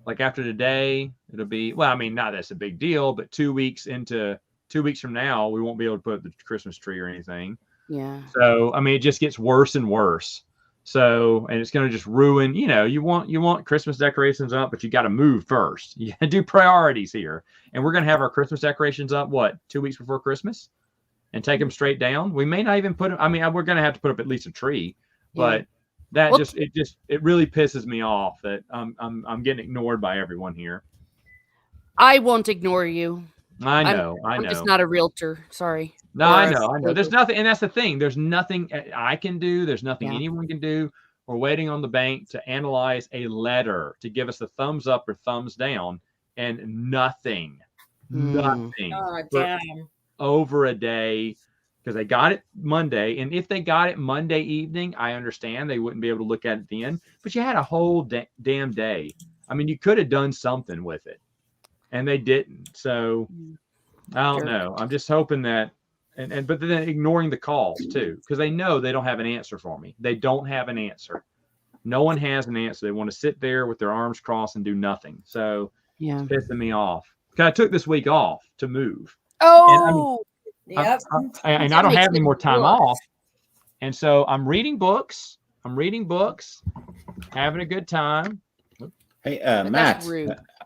Like after today, it'll be, well, I mean, not that's a big deal, but 2 weeks from now, we won't be able to put up the Christmas tree or anything. Yeah. So, I mean, it just gets worse and worse. So, and it's going to just ruin, you want Christmas decorations up, but you got to move first. You got to do priorities here. And we're going to have our Christmas decorations up, 2 weeks before Christmas and take them straight down. We may not even put them. I mean, we're going to have to put up at least a tree, but it really pisses me off that I'm getting ignored by everyone here. I won't ignore you. I know. I'm just not a realtor. Sorry. No, I know. There's nothing, and that's the thing. There's nothing I can do. There's nothing anyone can do. We're waiting on the bank to analyze a letter to give us a thumbs up or thumbs down, and nothing. Oh, damn. Over a day. Because they got it Monday, and if they got it Monday evening, I understand they wouldn't be able to look at it then. But you had a whole damn day. I mean, you could have done something with it, and they didn't. So I don't know. I'm just hoping that, but then ignoring the calls too, because they know they don't have an answer for me. They don't have an answer. No one has an answer. They want to sit there with their arms crossed and do nothing. So it's pissing me off. Because I took this week off to move. Oh. Yep. And I don't have any more time off. And so I'm reading books, having a good time. Hey, Matt,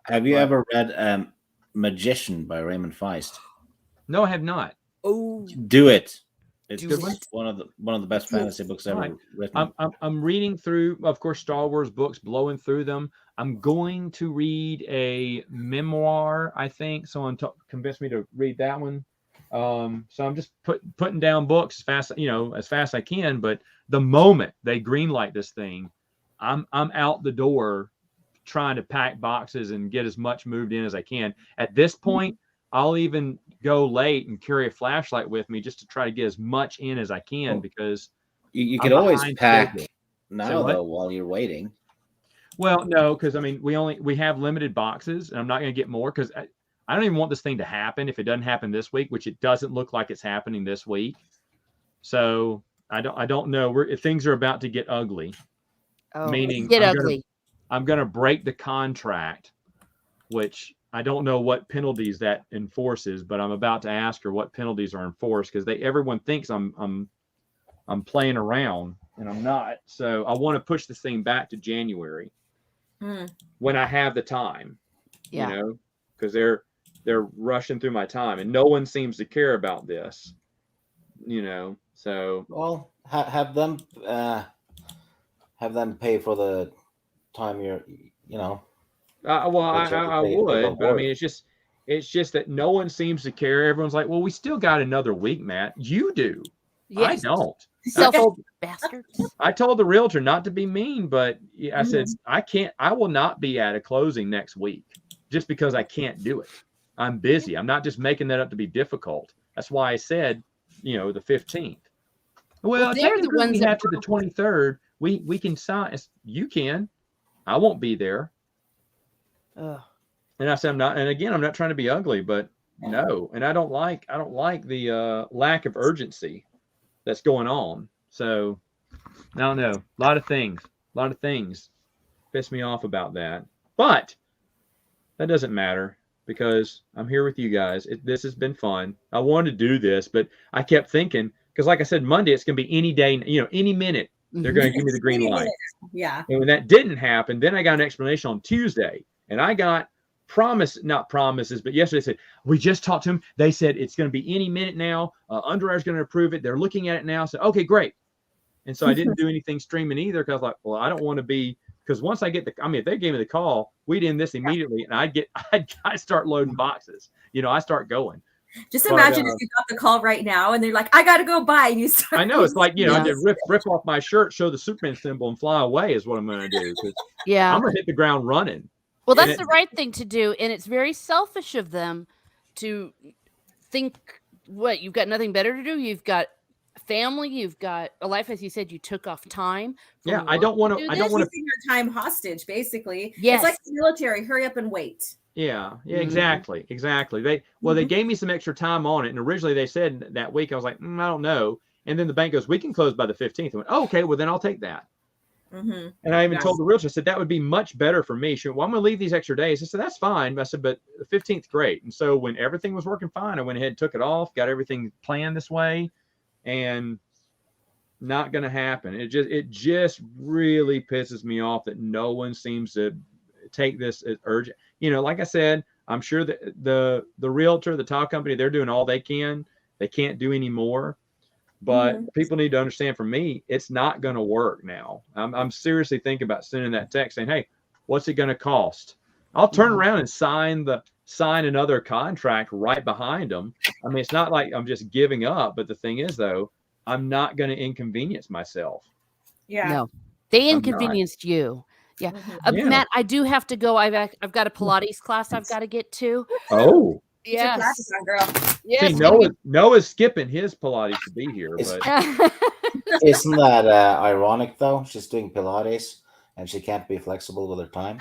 have you ever read Magician by Raymond Feist? No, I have not. Oh, do it. It's one of the best fantasy books ever written. I'm reading through, of course, Star Wars books, blowing through them. I'm going to read a memoir, I think. Someone convinced me to read that one. So I'm just putting down books as fast as I can. But the moment they greenlight this thing, I'm out the door trying to pack boxes and get as much moved in as I can. At this point, I'll even go late and carry a flashlight with me just to try to get as much in as I can because you could always pack now though while you're waiting. Well, no, because I mean we have limited boxes, and I'm not going to get more because I don't even want this thing to happen if it doesn't happen this week, which it doesn't look like it's happening this week. So I don't know. Things are about to get ugly. Oh, meaning I'm going to break the contract, which I don't know what penalties that enforces, but I'm about to ask her what penalties are enforced because everyone thinks I'm playing around and I'm not. So I want to push this thing back to January when I have the time. Yeah. Because they're rushing through my time and no one seems to care about this, so. Well, have them pay for the time I would, but I mean, it's just that no one seems to care. Everyone's like, well, we still got another week, Matt. You do. Yes. I don't. Selfish bastards. I told the realtor not to be mean, but I said, I will not be at a closing next week just because I can't do it. I'm busy. I'm not just making that up to be difficult. That's why I said, the 15th. Well, they're the ones that to the 23rd. We can sign. You can. I won't be there. And I said, I'm not. And again, I'm not trying to be ugly, but no. And I don't like the lack of urgency that's going on. So I don't know. A lot of things piss me off about that. But that doesn't matter because I'm here with you guys. This has been fun. I wanted to do this, but I kept thinking, because like I said, Monday, it's going to be any day, any minute, they're going to give me the green light. Yeah. And when that didn't happen, then I got an explanation on Tuesday. And I got not promises, but yesterday said, we just talked to them. They said it's going to be any minute now. Underwriter's going to approve it. They're looking at it now. So, okay, great. And so I didn't do anything streaming either because I was like, well, I don't want to be, because once I get if they gave me the call, we'd end this immediately and I start loading boxes. I start going. Just imagine if you got the call right now and they're like, I got to go buy. And you start. I know. It's like, I did rip off my shirt, show the Superman symbol and fly away is what I'm going to do. Yeah. I'm going to hit the ground running. Well, that's the right thing to do. And it's very selfish of them to think, what, you've got nothing better to do? You've got family, you've got a life, as you said, you took off time. Yeah, I don't want to. I don't want to. Using your time hostage, basically. Yes. It's like the military. Hurry up and wait. Yeah, Mhm. exactly. They gave me some extra time on it, and originally they said that week. I was like, I don't know. And then the bank goes, we can close by the 15th. I went, oh, okay, well then I'll take that. Mm-hmm. And I even told the realtor, I said, that would be much better for me. She went, well, I'm going to leave these extra days. I said, that's fine. I said, but the 15th, great. And so when everything was working fine, I went ahead and took it off, got everything planned this way, and not going to happen. It just really pisses me off that no one seems to take this as urgent. Like I said, I'm sure that the realtor, the title company, they're doing all they can. They can't do any more. But people need to understand, from me, it's not going to work now. I'm seriously thinking about sending that text saying, hey, what's it going to cost? I'll turn around and sign another contract right behind them. I mean, it's not like I'm just giving up. But the thing is, though, I'm not going to inconvenience myself. Yeah. No, they inconvenienced you. Yeah. Yeah. Matt, I do have to go. I've got a Pilates class I've got to get to. Oh. Get your glasses on, girl. Yes. See, Noah's skipping his Pilates to be here. But Isn't that ironic, though? She's doing Pilates and she can't be flexible with her time.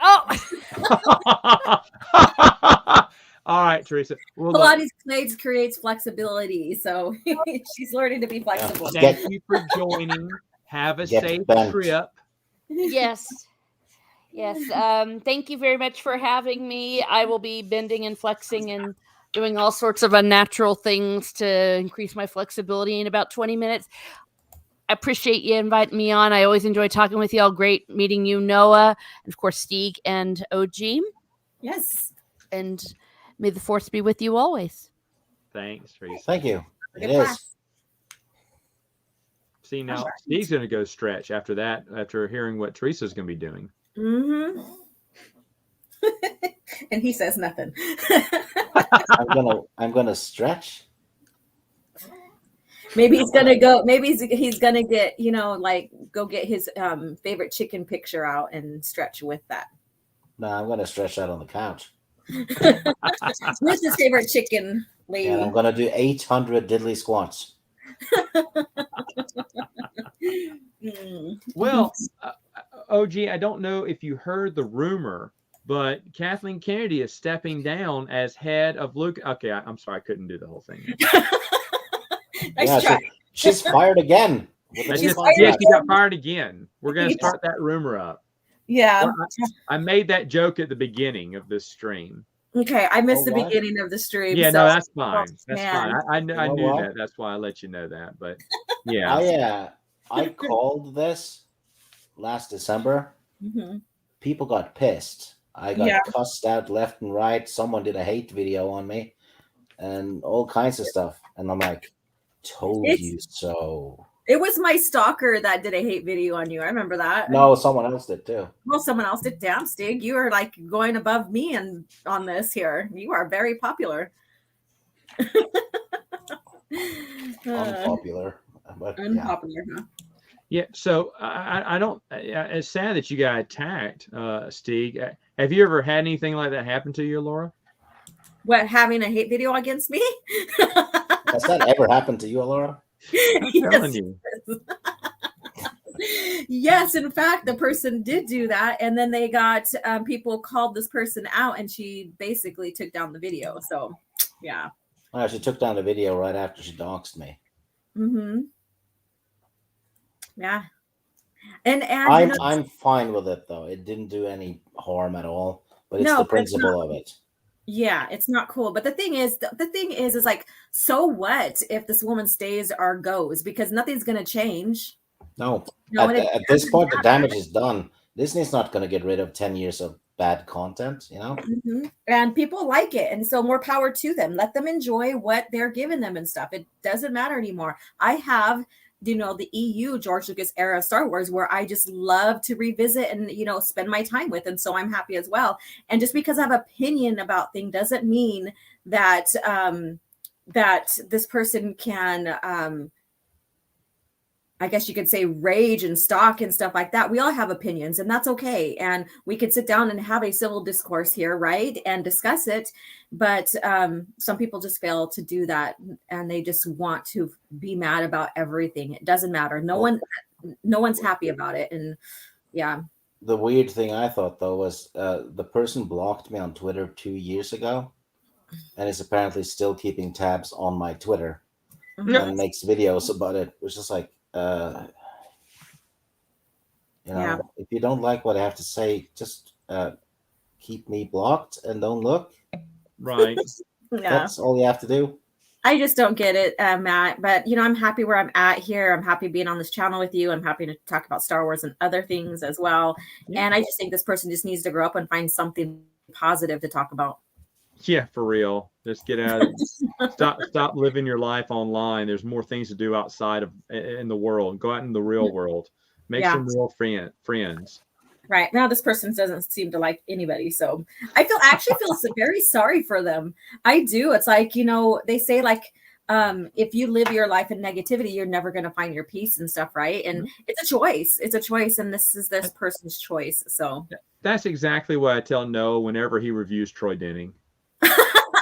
Oh. All right, Teresa. Well, Pilates creates flexibility, so she's learning to be flexible. Thank you for joining. Have a safe trip. Yes. Thank you very much for having me. I will be bending and flexing and doing all sorts of unnatural things to increase my flexibility in about 20 minutes. I appreciate you inviting me on. I always enjoy talking with you all. Great meeting you, Noah, and of course, Stieg and OG. Yes. And may the force be with you always. Thanks, Teresa. Thank you. It is. See, now Steve's going to go stretch after that, after hearing what Teresa's going to be doing. Mm-hmm. And he says nothing. I'm gonna stretch. Maybe he's gonna go. Maybe he's gonna get, go get his favorite chicken picture out and stretch with that. No, I'm gonna stretch out on the couch. Who's his favorite chicken lady? And I'm gonna do 800 diddly squats. Well, OG, I don't know if you heard the rumor, but Kathleen Kennedy is stepping down as head of Luke. Okay, I'm sorry, I couldn't do the whole thing. Nice try. She's fired again. She got fired again. We're going to start that rumor up. Yeah. Well, I made that joke at the beginning of this stream. Okay, I missed the beginning of the stream. Yeah, so. no, that's fine. That's Man. fine. I knew that. That's why I let you know that. But yeah, I called this last December. Mm-hmm. People got pissed. I got cussed out left and right. Someone did a hate video on me and all kinds of stuff. And I'm like, told you so. It was my stalker that did a hate video on you. I remember that. No, someone else did too. Well, someone else did. Damn, Stig, you are like going above me and on this here. You are very popular. Unpopular. But, unpopular, huh? Yeah, so I don't. It's sad that you got attacked, Stieg. Have you ever had anything like that happen to you, Laura? What, having a hate video against me? Has that ever happened to you, Laura? I'm telling you. Yes, in fact, the person did do that, and then they got people called this person out, and she basically took down the video. So, yeah. Well, she took down the video right after she doxed me. Mm-hmm. Yeah. And I'm fine with it though. It didn't do any harm at all. But it's the principle of it. Yeah, it's not cool. But the thing is like, so what if this woman stays or goes? Because nothing's gonna change. No. At this point, the damage is done. Disney's not gonna get rid of 10 years of bad content, Mm-hmm. And people like it, and so more power to them. Let them enjoy what they're giving them and stuff. It doesn't matter anymore. I have the EU George Lucas era of Star Wars where I just love to revisit and spend my time with, and so I'm happy as well. And just because I have opinion about things doesn't mean that that this person can I guess you could say, rage and stalk and stuff like that. We all have opinions, and that's okay. And we could sit down and have a civil discourse here, right? And discuss it. But some people just fail to do that, and they just want to be mad about everything. It doesn't matter. No one's happy about it. And yeah. The weird thing I thought, though, was the person blocked me on Twitter 2 years ago and is apparently still keeping tabs on my Twitter and makes videos about it, which is like, if you don't like what I have to say, just keep me blocked and don't look. Right. That's all you have to do. I just don't get it, Matt. But I'm happy where I'm at here. I'm happy being on this channel with you. I'm happy to talk about Star Wars and other things as well. Yeah. And I just think this person just needs to grow up and find something positive to talk about. Yeah, for real. Just get out. Stop living your life online. There's more things to do outside of in the world. Go out in the real world. Make some real friends. Right now, this person doesn't seem to like anybody, so I actually feel very sorry for them. I do. It's like they say like if you live your life in negativity, you're never going to find your peace and stuff, right? And it's a choice. It's a choice, and this is this person's choice. So that's exactly what I tell Noah whenever he reviews Troy Denning.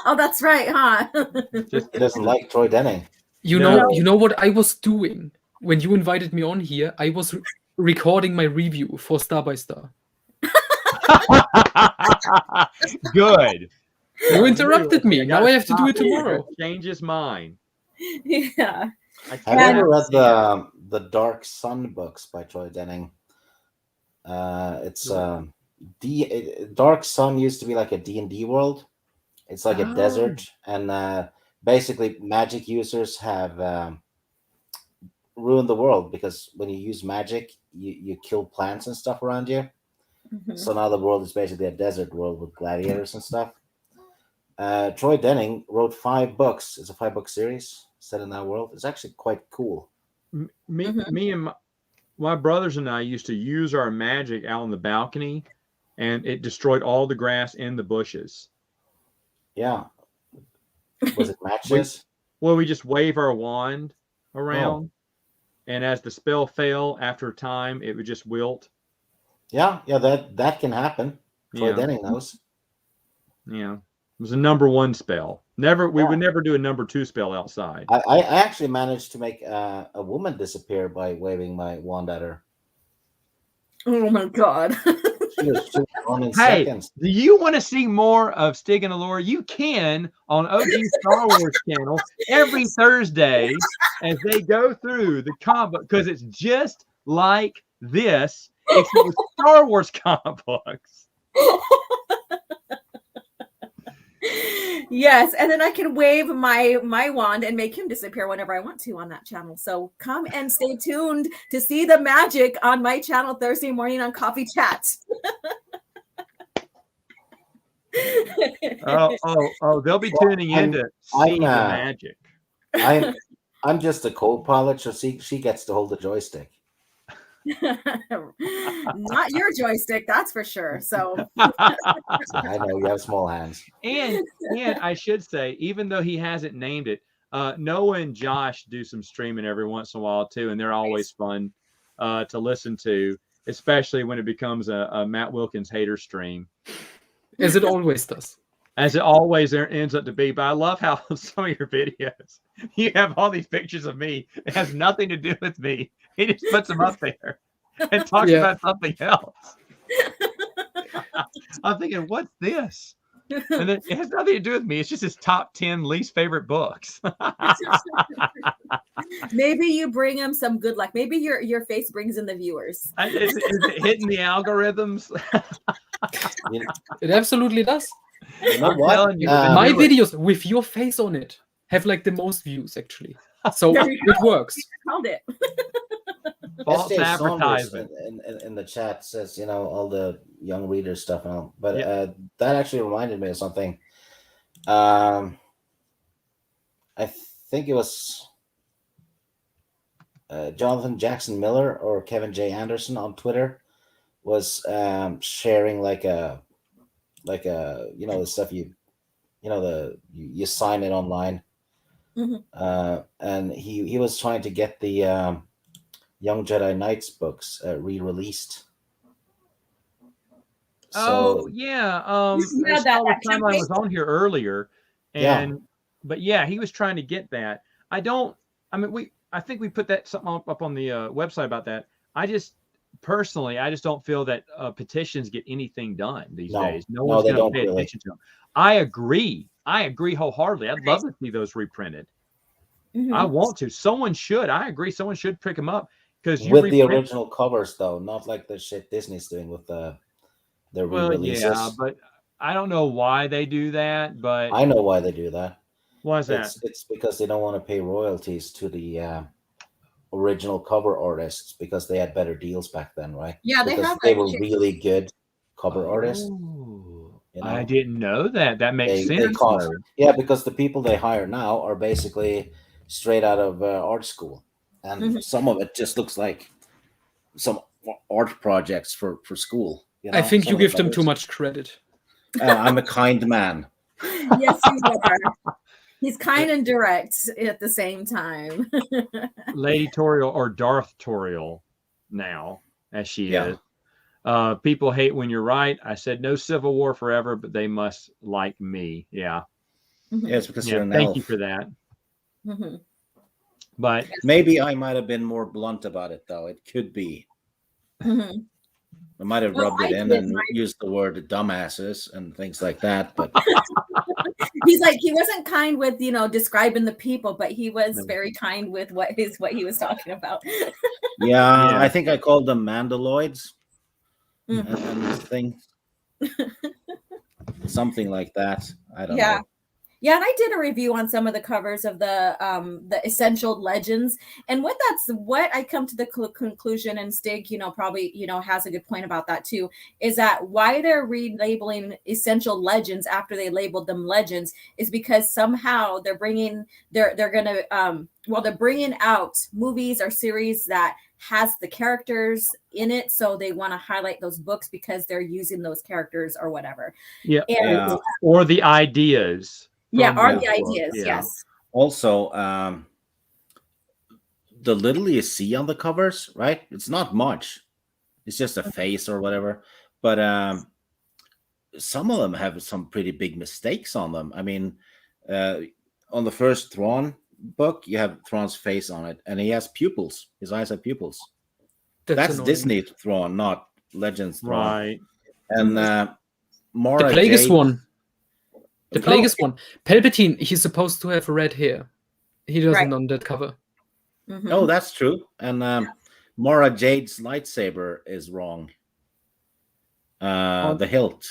Oh, that's right, huh? He doesn't like Troy Denning. You know what I was doing when you invited me on here? I was recording my review for Star by Star. Good. You interrupted me. Now I have to do it tomorrow. Change his mind. Yeah. Have you ever read the Dark Sun books by Troy Denning? It's Dark Sun used to be like a D&D world. It's like a desert, and basically magic users have ruined the world because when you use magic, you kill plants and stuff around you. So now the world is basically a desert world with gladiators and stuff. Troy Denning wrote 5 books. It's a 5-book series set in that world. It's actually quite cool. Me and my brothers and I used to use our magic out on the balcony, and it destroyed all the grass in the bushes. Yeah. Was it matches? We just wave our wand around, and as the spell fell after time, it would just wilt. Yeah, that can happen. Troy Denning knows. Yeah. It was a number 1 spell. We would never do a number 2 spell outside. I actually managed to make a woman disappear by waving my wand at her. Oh my god. She was gone in Hey, seconds. do you want to see more of Stig and Allure? You can on OG Star Wars channel every Thursday as they go through the comic, because it's just like this, except with Star Wars comic books. Yes, and then I can wave my wand and make him disappear whenever I want to on that channel. So come and stay tuned to see the magic on my channel Thursday morning on Coffee Chat. They'll be tuning in to see the magic. I'm just a co-pilot, so she gets to hold the joystick. Not your joystick, that's for sure. So I know you have small hands. And I should say, even though he hasn't named it, Noah and Josh do some streaming every once in a while too, and they're always fun to listen to, especially when it becomes a Matt Wilkins hater stream. As it always does. As it always ends up to be. But I love how some of your videos, you have all these pictures of me. It has nothing to do with me. He just puts them up there and talks about something else. I'm thinking, what's this? And it has nothing to do with me. It's just his top 10 least favorite books. Maybe you bring him some good luck. Maybe your face brings in the viewers. Is it hitting the algorithms? It absolutely does. You know what? My videos with your face on it have like the most views, actually. So it works. Called it. False SJ advertisement. In the chat says, all the young readers stuff and all. But that actually reminded me of something. I think it was Jonathan Jackson Miller or Kevin J. Anderson on Twitter was sharing like a the stuff you sign it online. And he was trying to get the Young Jedi Knights books re-released. Oh So yeah, Yeah, I saw the that timeline campaign. was on here earlier, Yeah. and but yeah, he was trying to get that. I don't. I mean, I think we put that something up on the website about that. I just personally, I just don't feel that petitions get anything done these days. No no, one's they going to don't pay really. attention to them. I agree. I agree wholeheartedly. I'd love to see those reprinted. I Mhm. want to. Someone should. I agree. Someone should pick them up because you With the reprint. original covers, though, not like the shit Disney's doing with the Well, re-releases. yeah, but I don't know why they do that. But I know why they do that. why is that? It's because they don't want to pay royalties to the original cover artists because they had better deals back then, right? Yeah, they because have they that were shit. really good cover artists. Oh, You I know, didn't know that. That makes they sense, cost. though. Yeah, because the people they hire now are basically straight out of art school, and Mhm. some of it just looks like some art projects for school. You know, I think some you of the give them too covers. much credit. I'm a kind man. Yes, you are. He's kind and direct at the same time. Lady Toriel or Darth Toriel now, as she Yeah. is. People hate when you're right. I said no Civil War forever, but they must like me. Yeah. Yeah, it's because Yeah. you're an Thank elf. you for that. Mhm. But Maybe I might have been more blunt about it, though. It could be. Mhm. I might have Well, rubbed it I in did and used the word dumbasses and things like that. But He's like, he wasn't kind with, describing the people, but he was No. very kind with what he was talking about. yeah, Yeah. I think I called them mandaloids Mhm. and things. Something like that. I don't Yeah. know. Yeah, and I did a review on some of the covers of the essential legends, and what I come to the conclusion, and Stig, probably has a good point about that too, is that why they're relabeling essential legends after they labeled them legends is because somehow they're bringing out movies or series that has the characters in it, so they want to highlight those books because they're using those characters or whatever. Yeah. And Yeah. Or the ideas. yeah, from are those the books. ideas, Yeah. yes. Also, the little you see on the covers, right? It's not much. It's just a face or whatever. But some of them have some pretty big mistakes on them. I mean, on the first Thrawn book, you have Thrawn's face on it, and he has pupils. His eyes have pupils. That's annoying. Disney Thrawn, not Legends Thrawn. Right. And The Mara Plagueis Jade, one. The Oh. Plagueis one. Palpatine, he's supposed to have red hair. He doesn't Right. on that cover. Mhm. Oh, that's true. And Mara Jade's lightsaber is wrong. The hilt.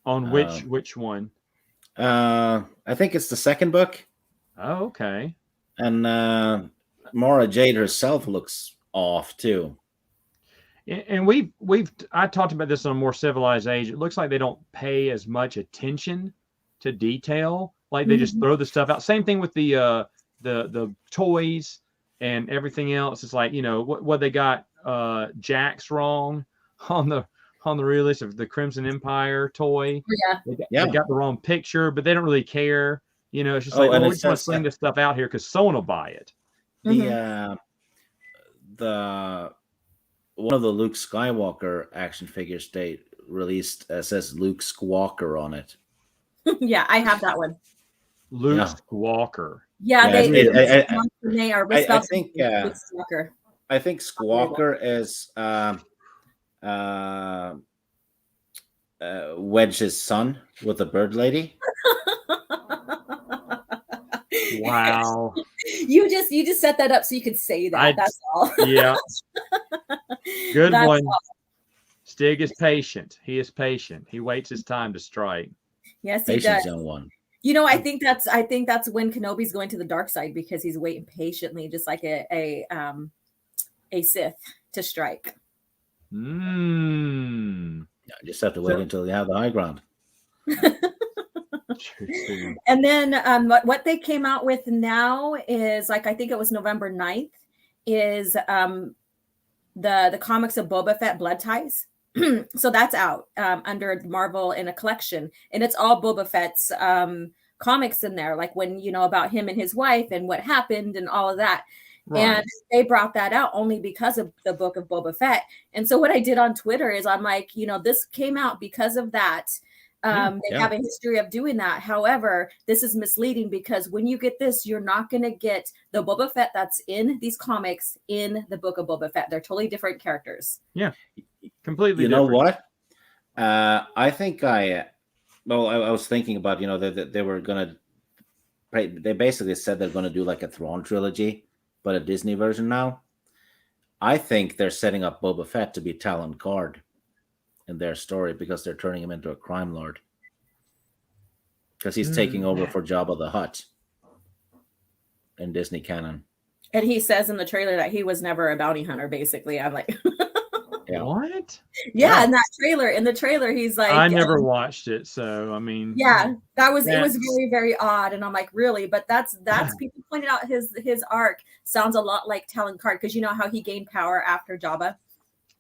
On which one? I think it's the second book. Oh, okay. And Mara Jade herself looks off too. And I talked about this on a More Civilized Age. It looks like they don't pay as much attention to detail. Like they just throw the stuff out. Same thing with the toys and everything else. It's like, what they got Jax wrong on the release of the Crimson Empire toy. Yeah. They got the wrong picture, but they don't really care. It's just Oh, like, and we it just want to says bring this stuff out here because someone will buy it. The one of the Luke Skywalker action figures they released says Luke Squawker on it. Yeah, I have that one. Luke Yeah. Squawker. Yeah, Yeah, they are I think Luke Skywalker. I think Squawker is Wedge's son with the bird lady. Wow. You just set that up so you could say that. That's all. Yeah. Good That's one. all. Stig is patient. He is patient. He waits his time to strike. Yes, he Patience, does. young one. I think that's when Kenobi's going to the dark side because he's waiting patiently, just like a Sith to strike. Mm. Yeah, just have to wait until you have the high ground. And then what they came out with now is I think it was November 9th, is the comics of Boba Fett Blood Ties. So that's out under Marvel in a collection, and it's all Boba Fett's comics in there, like when about him and his wife and what happened and all of that. And they brought that out only because of the book of Boba Fett. And so what I did on Twitter is I'm like, this came out because of that. They have a history of doing that. However, this is misleading because when you get this, you're not going to get the Boba Fett that's in these comics in the book of Boba Fett. They're totally different characters. Yeah, completely. You know what? I think I was thinking about, that they were going to, they basically said they're going to do like a Thrawn trilogy, but a Disney version now. I think they're setting up Boba Fett to be Talon Card in their story because they're turning him into a crime lord. Because he's taking over for Jabba the Hutt in Disney canon. And he says in the trailer that he was never a bounty hunter, basically. I'm like... What? Yeah, in the trailer, he's like, I never watched it, so I mean, it was very, very odd, and I'm like, really? But that's people pointed out his arc sounds a lot like Talon Card because you know how he gained power after Jabba,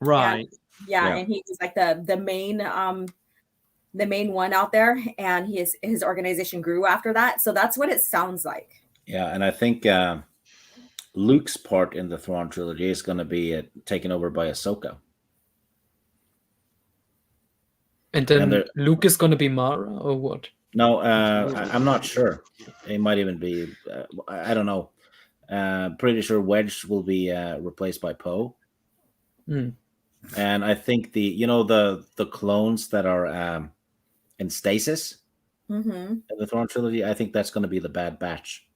right? And he was like the main one out there, and his organization grew after that. So that's what it sounds like. Yeah, and I think Luke's part in the Thrawn trilogy is going to be taken over by Ahsoka. And then Luke is going to be Mara or what? No, I'm not sure. It might even be, I don't know. Pretty sure Wedge will be replaced by Poe. And I think the clones that are in stasis in the Thrawn trilogy, I think that's going to be the Bad Batch.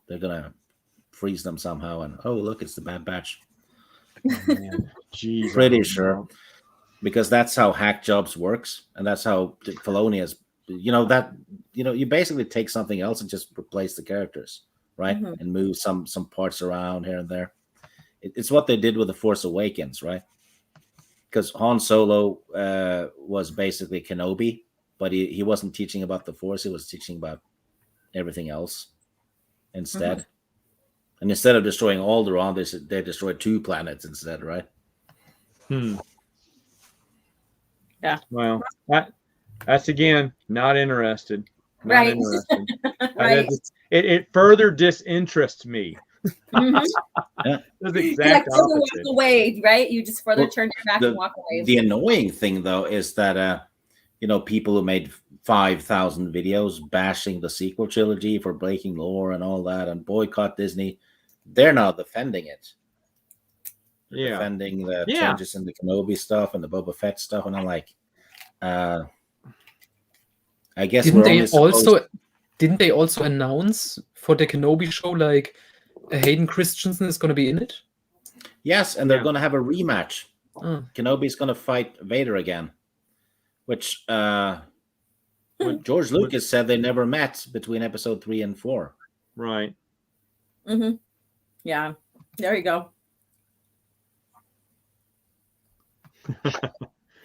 They're going to freeze them somehow and, oh, look, it's the Bad Batch. Oh, man. Jeez, Pretty sure. Because that's how hack jobs works, and that's how Filoni has, you basically take something else and just replace the characters, right? And move some parts around here and there. It's what they did with The Force Awakens, right? Because Han Solo was basically Kenobi, but he wasn't teaching about the Force; he was teaching about everything else instead. And instead of destroying Alderaan, they destroyed 2 planets instead, right? Yeah. Well, that's again not interested. Right. Interested. Right. It further disinterests me. Yeah. That's the exact opposite. Walk away, right? You just further turn your back and walk away. The annoying thing, though, is that people who made 5,000 videos bashing the sequel trilogy for breaking lore and all that and boycott Disney, they're now defending it. Defending the changes in the Kenobi stuff and the Boba Fett stuff, and I'm like, I guess didn't they also announce for the Kenobi show like Hayden Christensen is going to be in it? Yes, and they're going to have a rematch. Kenobi's going to fight Vader again, which George Lucas said they never met between episode 3 and 4. Right. Yeah. There you go.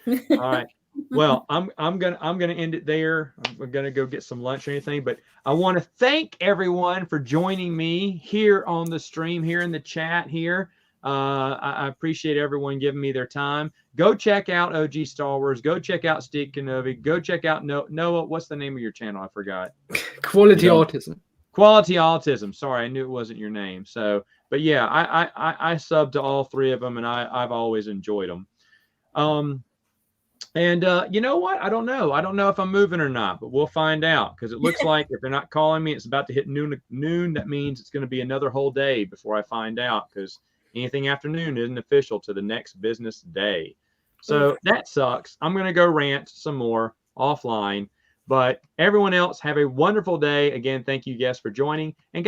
All right. Well, I'm gonna end it there. I'm gonna go get some lunch or anything, but I want to thank everyone for joining me here on the stream, here in the chat here. I appreciate everyone giving me their time. Go check out OG Star Wars. Go check out Steve Kenobi. Go check out Noah. What's the name of your channel? I forgot. Quality Autism. Quality Autism. Sorry, I knew it wasn't your name. So, but yeah, I sub to all 3 of them, and I've always enjoyed them. And you know what? I don't know if I'm moving or not, but we'll find out, because it looks like if they're not calling me, it's about to hit noon. That means it's going to be another whole day before I find out, because anything afternoon isn't official to the next business day. So that sucks. I'm going to go rant some more offline, but everyone else have a wonderful day. Again, thank you guys for joining, and guys,